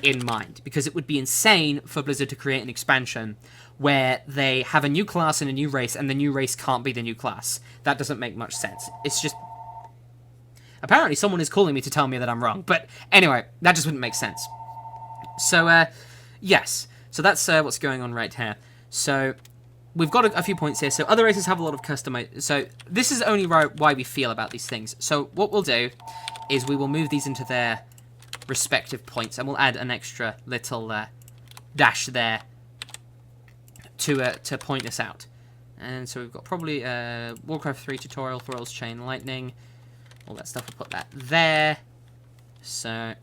in mind, because it would be insane for Blizzard to create an expansion where they have a new class and a new race, and the new race can't be the new class. That doesn't make much sense. It's just... Apparently someone is calling me to tell me that I'm wrong, but anyway, that just wouldn't make sense. So, yes. So that's what's going on right here. So, we've got a few points here. So, other races have a lot of customization. So, this is only why we feel about these things. So, what we'll do is we will move these into their respective points, and we'll add an extra little dash there to point us out. And so we've got probably Warcraft 3 tutorial, Thrall's Chain Lightning, all that stuff. We'll put that there. So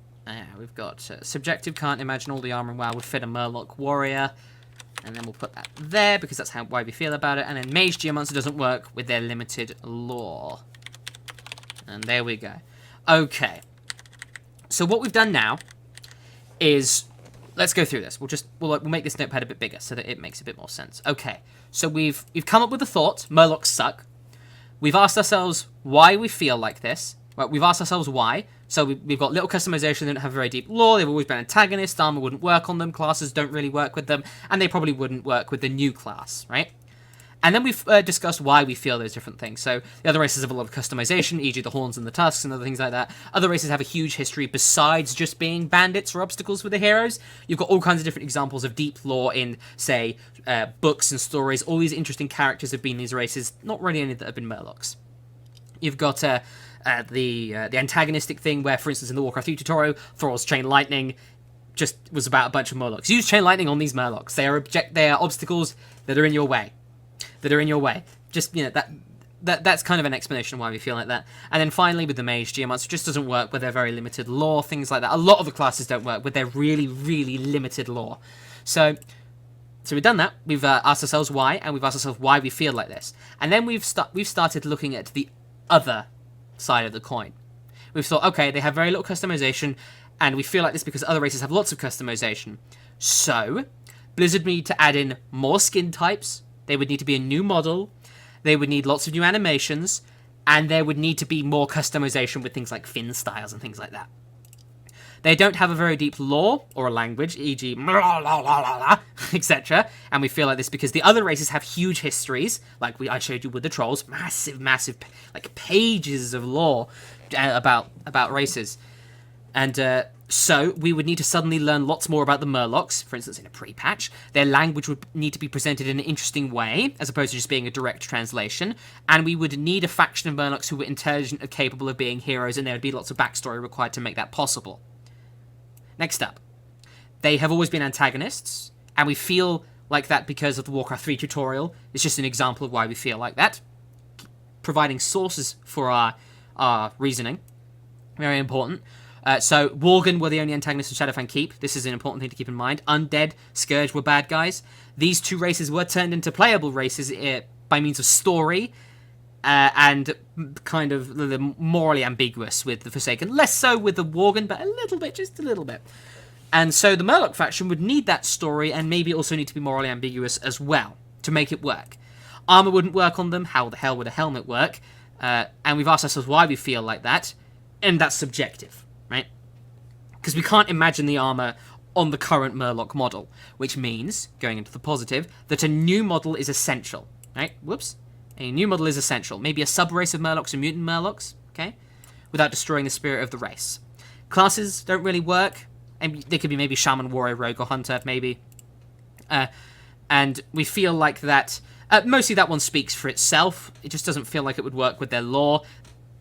we've got subjective, can't imagine all the armor and WoW would fit a Murloc warrior, and then we'll put that there because that's why we feel about it. And then Mage Geomancer doesn't work with their limited lore, and there we go. Okay. So what we've done now is let's go through this. We'll make this notepad a bit bigger so that it makes a bit more sense. Okay, so we've come up with a thought. Murlocs suck. We've asked ourselves why we feel like this. Well, we've asked ourselves why. So we've got little customization. They don't have very deep lore. They've always been antagonists. Armor wouldn't work on them. Classes don't really work with them, and they probably wouldn't work with the new class, right? And then we've discussed why we feel those different things. So the other races have a lot of customization, e.g. the Horns and the Tusks and other things like that. Other races have a huge history besides just being bandits or obstacles for the heroes. You've got all kinds of different examples of deep lore in, say, books and stories. All these interesting characters have been these races. Not really any that have been Murlocs. You've got the antagonistic thing where, for instance, in the Warcraft 3 tutorial, Thrall's Chain Lightning just was about a bunch of Murlocs. Use Chain Lightning on these Murlocs. They are obstacles that are in your way. Just, that's kind of an explanation why we feel like that. And then finally with the Mage, Geomancer just doesn't work with their very limited lore, things like that. A lot of the classes don't work with their really, really limited lore. So we've done that. We've asked ourselves why, and we've asked ourselves why we feel like this. And then we've started looking at the other side of the coin. We've thought, okay, they have very little customization, and we feel like this because other races have lots of customization. So Blizzard need to add in more skin types. They would need to be a new model, they would need lots of new animations, and there would need to be more customization with things like fin styles and things like that. They don't have a very deep lore or a language, e.g. etc. And we feel like this because the other races have huge histories, like I showed you with the trolls, massive, like pages of lore about races. And so we would need to suddenly learn lots more about the Murlocs, for instance, in a pre-patch. Their language would need to be presented in an interesting way, as opposed to just being a direct translation. And we would need a faction of Murlocs who were intelligent and capable of being heroes, and there would be lots of backstory required to make that possible. Next up, they have always been antagonists, and we feel like that because of the Warcraft 3 tutorial. It's just an example of why we feel like that. Providing sources for our reasoning. Very important. So, Worgen were the only antagonists in Shadowfang Keep. This is an important thing to keep in mind. Undead, Scourge were bad guys. These two races were turned into playable races by means of story, and kind of the morally ambiguous with the Forsaken. Less so with the Worgen, but a little bit, just a little bit. And so the Murloc faction would need that story, and maybe also need to be morally ambiguous as well, to make it work. Armor wouldn't work on them. How the hell would a helmet work? And we've asked ourselves why we feel like that, and that's subjective. Right? Because we can't imagine the armor on the current Murloc model, which means, going into the positive, that a new model is essential. Right? Whoops. A new model is essential. Maybe a sub-race of Murlocs and mutant Murlocs, okay? Without destroying the spirit of the race. Classes don't really work, and they could be maybe Shaman, Warrior, Rogue, or Hunter, maybe. And we feel like that... mostly that one speaks for itself. It just doesn't feel like it would work with their lore.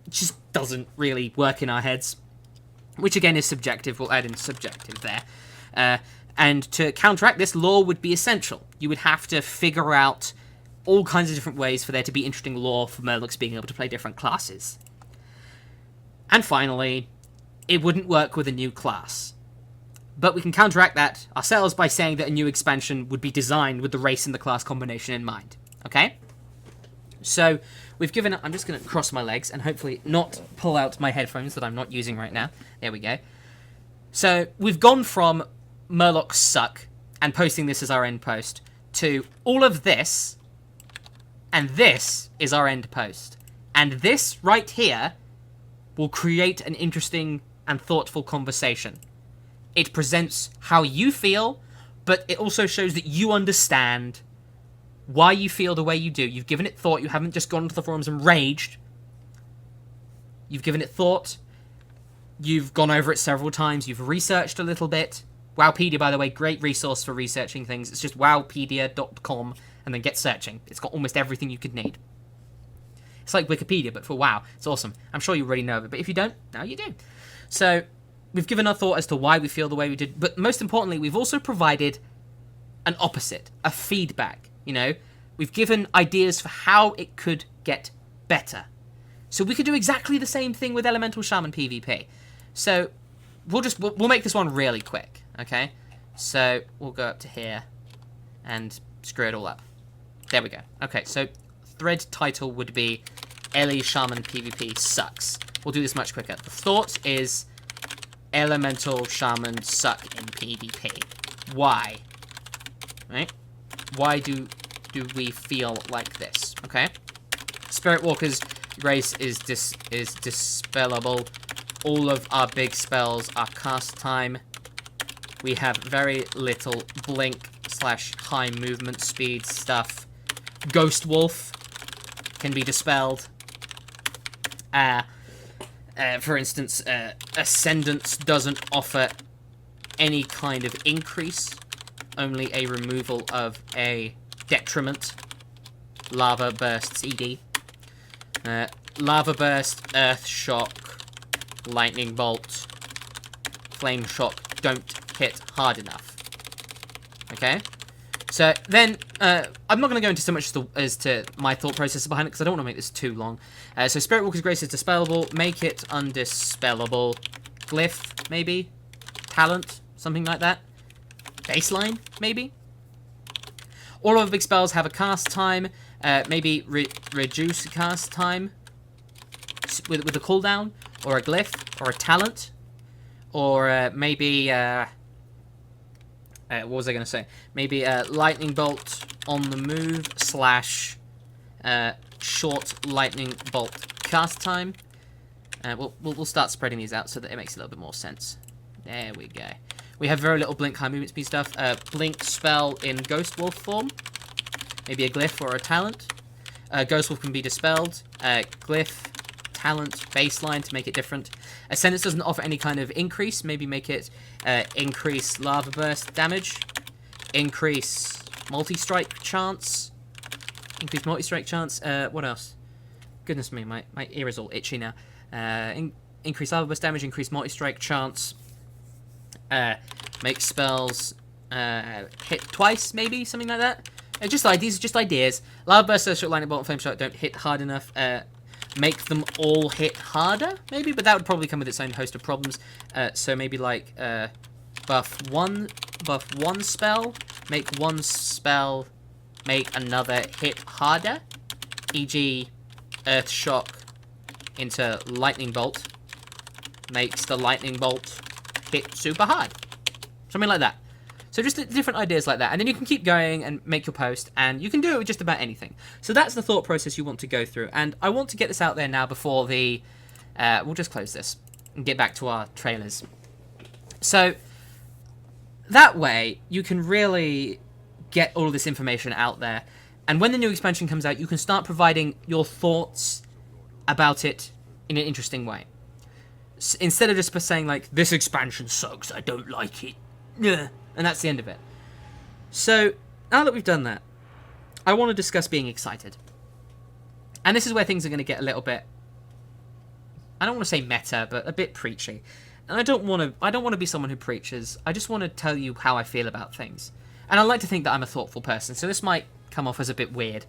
It just doesn't really work in our heads. Which again is subjective. We'll add in subjective there. And to counteract this, lore would be essential. You would have to figure out all kinds of different ways for there to be interesting lore for Murlocs being able to play different classes. And finally, it wouldn't work with a new class. But we can counteract that ourselves by saying that a new expansion would be designed with the race and the class combination in mind. Okay? So, we've given... I'm just going to cross my legs and hopefully not pull out my headphones that I'm not using right now. There we go. So, we've gone from Murlocs suck and posting this as our end post to all of this, and this is our end post. And this right here will create an interesting and thoughtful conversation. It presents how you feel, but it also shows that you understand why you feel the way you do. You've given it thought. You haven't just gone to the forums and raged. You've given it thought. You've gone over it several times. You've researched a little bit. Wowpedia, by the way, great resource for researching things. It's just wowpedia.com and then get searching. It's got almost everything you could need. It's like Wikipedia, but for WoW. It's awesome. I'm sure you already know of it, but if you don't, now you do. So, we've given our thought as to why we feel the way we did, but most importantly, we've also provided an opposite, a feedback, you know? We've given ideas for how it could get better. So we could do exactly the same thing with Elemental Shaman PvP. So, we'll make this one really quick, okay? So, we'll go up to here and screw it all up. There we go. Okay, so thread title would be Ele Shaman PvP sucks. We'll do this much quicker. The thought is Elemental Shaman suck in PvP. why. Right? Why do we feel like this? Okay? Spirit Walker's Grace is dispellable. All of our big spells are cast time. We have very little blink / high movement speed stuff. Ghost Wolf can be dispelled. For instance, Ascendance doesn't offer any kind of increase, only a removal of a detriment. Lava Bursts ED. Lava Burst, Earth Shock, Lightning Bolt, Flame Shock don't hit hard enough. Okay? So then, I'm not going to go into so much as to my thought process behind it, because I don't want to make this too long. So Spirit Walker's Grace is dispellable. Make it undispellable. Glyph, maybe? Talent, something like that. Baseline, maybe? All of the big spells have a cast time. Maybe reduce cast time with a cooldown, or a glyph, or a talent, or maybe what was I going to say? Maybe lightning bolt on the move / short lightning bolt cast time. We'll start spreading these out so that it makes a little bit more sense. There we go. We have very little blink high movement speed stuff. Blink spell in Ghost Wolf form. Maybe a glyph or a talent. Ghost Wolf can be dispelled. Glyph, talent, baseline to make it different. Ascendance doesn't offer any kind of increase. Maybe make it increase lava burst damage. Increase multi-strike chance. Increase multi-strike chance. What else? Goodness me, my ear is all itchy now. Increase lava burst damage. Increase multi-strike chance. Make spells hit twice, maybe something like that. Just ideas. Lava burst, short lightning bolt, and flame shot don't hit hard enough. Make them all hit harder, maybe, but that would probably come with its own host of problems. So maybe like buff one spell, make one spell make another hit harder, e.g. Earth Shock into Lightning Bolt makes the Lightning Bolt hit super hard, something like that. So just different ideas like that, and then you can keep going and make your post, and you can do it with just about anything. So that's the thought process you want to go through, and I want to get this out there now before the... we'll just close this and get back to our trailers. So that way, you can really get all of this information out there, and when the new expansion comes out, you can start providing your thoughts about it in an interesting way. Instead of just saying, like, this expansion sucks, I don't like it, and that's the end of it. So, now that we've done that, I want to discuss being excited. And this is where things are going to get a little bit, I don't want to say meta, but a bit preachy. And I don't want to be someone who preaches. I just want to tell you how I feel about things. And I like to think that I'm a thoughtful person, so this might come off as a bit weird.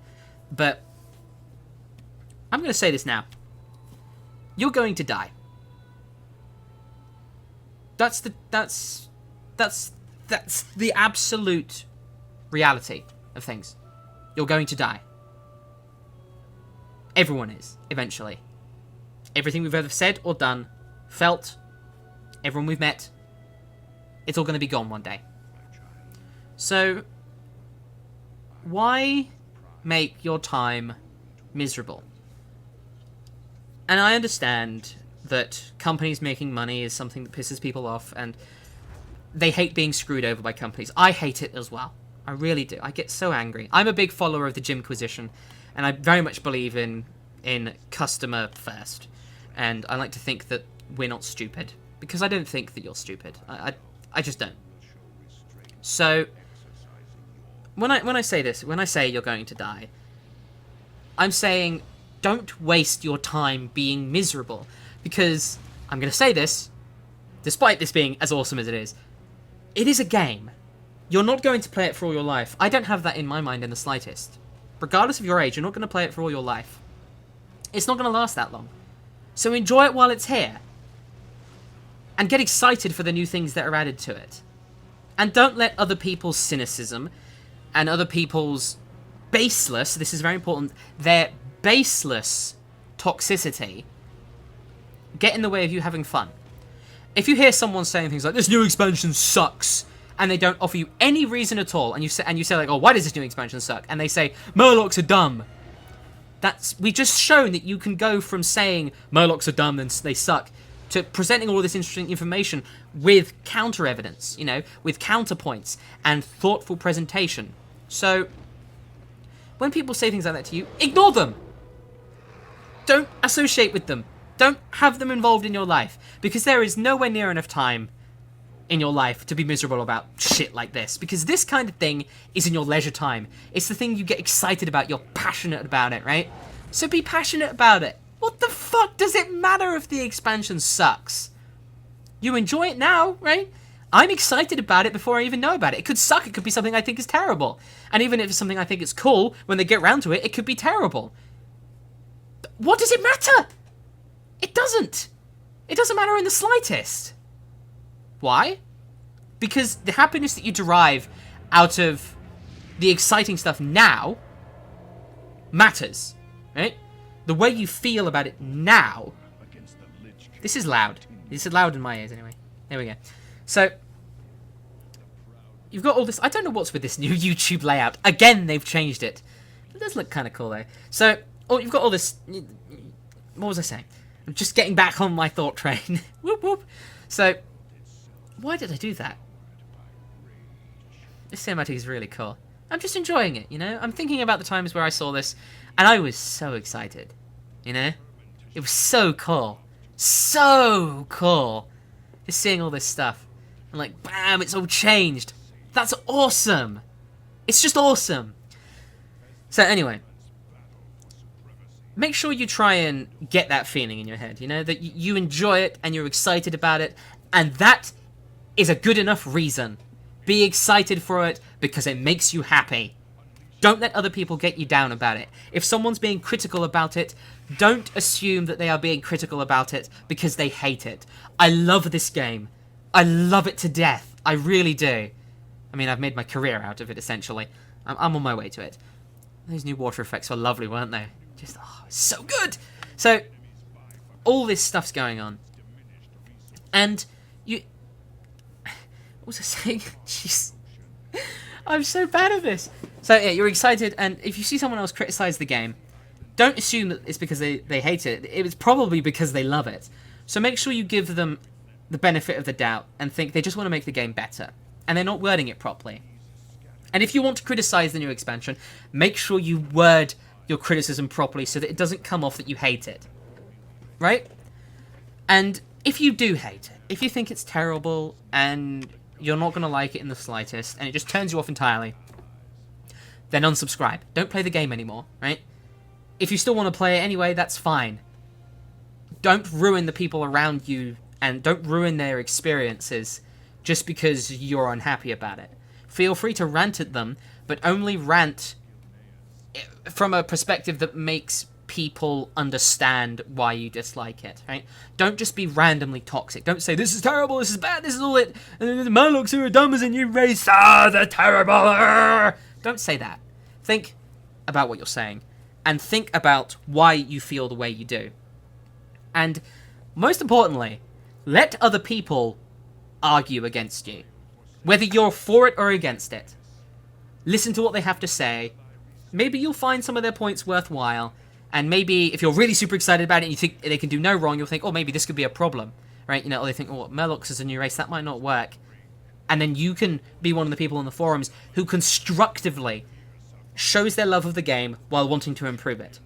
But I'm going to say this now. You're going to die. That's the absolute reality of things. You're going to die. Everyone is, eventually. Everything we've ever said or done, felt, everyone we've met, it's all going to be gone one day. So, why make your time miserable? And I understand that companies making money is something that pisses people off, and they hate being screwed over by companies. I hate it as well. I really do. I get so angry. I'm a big follower of the Jimquisition, and I very much believe in customer first. And I like to think that we're not stupid, because I don't think that you're stupid. I just don't. So, when I say this, when I say you're going to die, I'm saying don't waste your time being miserable, because I'm going to say this, despite this being as awesome as it is a game. You're not going to play it for all your life. I don't have that in my mind in the slightest. Regardless of your age, you're not going to play it for all your life. It's not going to last that long. So enjoy it while it's here. And get excited for the new things that are added to it. And don't let other people's cynicism and other people's baseless, this is very important, their baseless toxicity get in the way of you having fun. If you hear someone saying things like, this new expansion sucks, and they don't offer you any reason at all, and you say like, oh, why does this new expansion suck? And they say Murlocs are dumb. We've just shown that you can go from saying Murlocs are dumb and they suck to presenting all this interesting information with counter evidence, you know, with counterpoints and thoughtful presentation. So when people say things like that to you, ignore them. Don't associate with them. Don't have them involved in your life, because there is nowhere near enough time in your life to be miserable about shit like this, because this kind of thing is in your leisure time. It's the thing you get excited about. You're passionate about it, right? So be passionate about it. What the fuck does it matter if the expansion sucks? You enjoy it now, right? I'm excited about it before I even know about it. It could suck. It could be something I think is terrible. And even if it's something I think is cool, when they get round to it, it could be terrible. What does it matter? It doesn't. It doesn't matter in the slightest. Why? Because the happiness that you derive out of the exciting stuff now matters, right? The way you feel about it now. This is loud. This is loud in my ears anyway. There we go. So, you've got all this. I don't know what's with this new YouTube layout. Again, they've changed it. It does look kind of cool though. So, you've got all this. What was I saying? I'm just getting back on my thought train. Whoop whoop. So, why did I do that? This cinematic is really cool. I'm just enjoying it, you know? I'm thinking about the times where I saw this, and I was so excited, you know? It was so cool. So cool. Just seeing all this stuff. And like, bam, it's all changed. That's awesome. It's just awesome. So anyway, make sure you try and get that feeling in your head, you know? That you enjoy it, and you're excited about it, and that is a good enough reason. Be excited for it because it makes you happy. Don't let other people get you down about it. If someone's being critical about it, don't assume that they are being critical about it because they hate it. I love this game. I love it to death. I really do. I mean, I've made my career out of it, essentially. I'm on my way to it. Those new water effects were lovely, weren't they? Just, oh, so good! So, all this stuff's going on. And you... What was I saying? Jeez. I'm so bad at this. So, yeah, you're excited, and if you see someone else criticize the game, don't assume that it's because they hate it. It was probably because they love it. So make sure you give them the benefit of the doubt and think they just want to make the game better. And they're not wording it properly. And if you want to criticize the new expansion, make sure you word your criticism properly so that it doesn't come off that you hate it. Right? And if you do hate it, if you think it's terrible and you're not going to like it in the slightest, and it just turns you off entirely, then unsubscribe. Don't play the game anymore, right? If you still want to play it anyway, that's fine. Don't ruin the people around you, and don't ruin their experiences just because you're unhappy about it. Feel free to rant at them, but only rant from a perspective that makes people understand why you dislike it, right? Don't just be randomly toxic. Don't say, this is terrible, this is bad, this is all it, and the Murlocs are dumb as a new race, they're terrible. Don't say that. Think about what you're saying, and think about why you feel the way you do. And most importantly, let other people argue against you, whether you're for it or against it. Listen to what they have to say. Maybe you'll find some of their points worthwhile, and maybe if you're really super excited about it and you think they can do no wrong, you'll think, oh, maybe this could be a problem, right? You know, or they think, oh, Murlocs is a new race, that might not work. And then you can be one of the people on the forums who constructively shows their love of the game while wanting to improve it.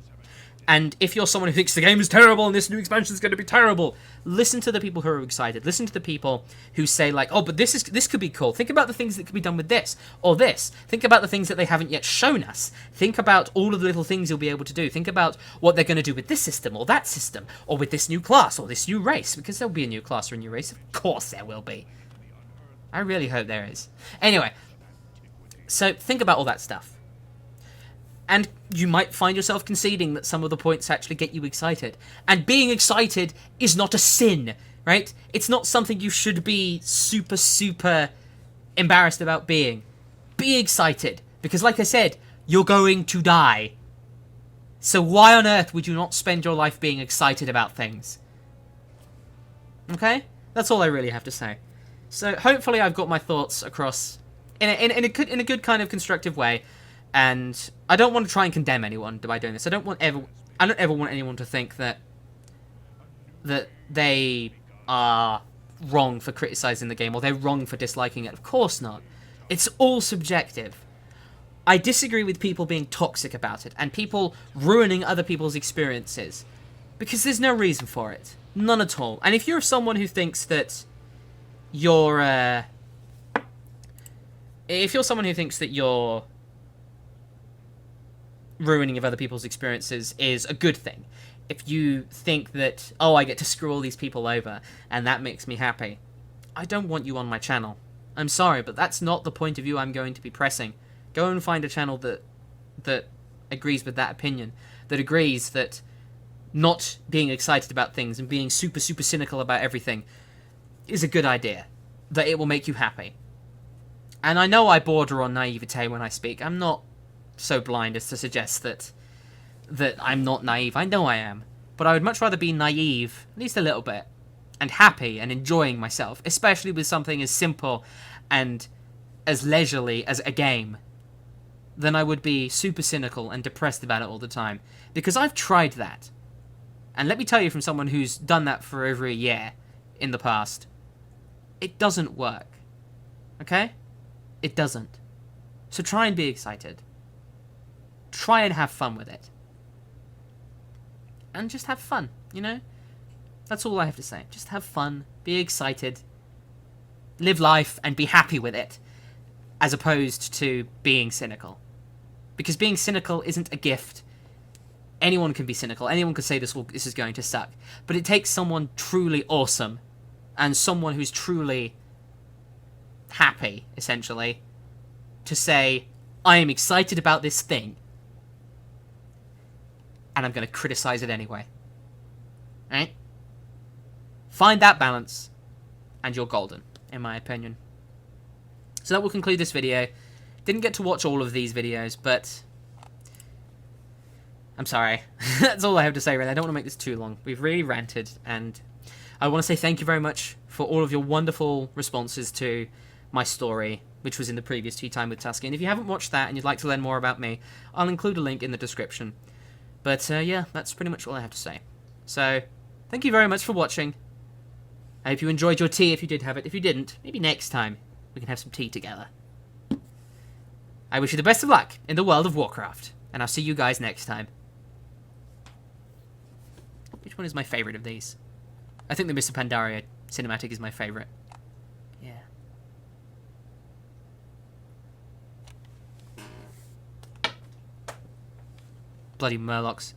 And if you're someone who thinks the game is terrible and this new expansion is going to be terrible, listen to the people who are excited. Listen to the people who say like, oh, but this could be cool. Think about the things that could be done with this or this. Think about the things that they haven't yet shown us. Think about all of the little things you'll be able to do. Think about what they're going to do with this system or that system or with this new class or this new race, because there'll be a new class or a new race. Of course there will be. I really hope there is. Anyway, so think about all that stuff. And you might find yourself conceding that some of the points actually get you excited. And being excited is not a sin, right? It's not something you should be super, super embarrassed about being. Be excited. Because like I said, you're going to die. So why on earth would you not spend your life being excited about things? Okay? That's all I really have to say. So hopefully I've got my thoughts across in a good kind of constructive way, and I don't want to try and condemn anyone by doing this. I don't ever want anyone to think that they are wrong for criticizing the game or they're wrong for disliking it. Of course not. It's all subjective. I disagree with people being toxic about it and people ruining other people's experiences because there's no reason for it. None at all. And if you're someone who thinks that you're ruining of other people's experiences is a good thing. If you think that, oh, I get to screw all these people over and that makes me happy, I don't want you on my channel. I'm sorry, but that's not the point of view I'm going to be pressing. Go and find a channel that agrees with that opinion, that agrees that not being excited about things and being super, super cynical about everything is a good idea, that it will make you happy. And I know I border on naivete when I speak. I'm not so blind as to suggest that I'm not naive. I know I am. But I would much rather be naive, at least a little bit, and happy and enjoying myself, especially with something as simple and as leisurely as a game, than I would be super cynical and depressed about it all the time. Because I've tried that. And let me tell you from someone who's done that for over a year in the past, it doesn't work. Okay? It doesn't. So try and be excited. Try and have fun with it. And just have fun, you know? That's all I have to say. Just have fun, be excited, live life, and be happy with it, as opposed to being cynical. Because being cynical isn't a gift. Anyone can be cynical. Anyone could say this is going to suck. But it takes someone truly awesome, and someone who's truly happy, essentially, to say, I am excited about this thing, and I'm going to criticize it anyway. Right? Find that balance, and you're golden, in my opinion. So that will conclude this video. Didn't get to watch all of these videos, but I'm sorry. That's all I have to say, really. I don't want to make this too long. We've really ranted, and I want to say thank you very much for all of your wonderful responses to my story, which was in the previous Tea Time with Tuskeh. And if you haven't watched that and you'd like to learn more about me, I'll include a link in the description. But yeah, that's pretty much all I have to say. So, thank you very much for watching. I hope you enjoyed your tea if you did have it. If you didn't, maybe next time we can have some tea together. I wish you the best of luck in the world of Warcraft, and I'll see you guys next time. Which one is my favourite of these? I think the Mr. Pandaria cinematic is my favourite. Yeah. Bloody Murlocs.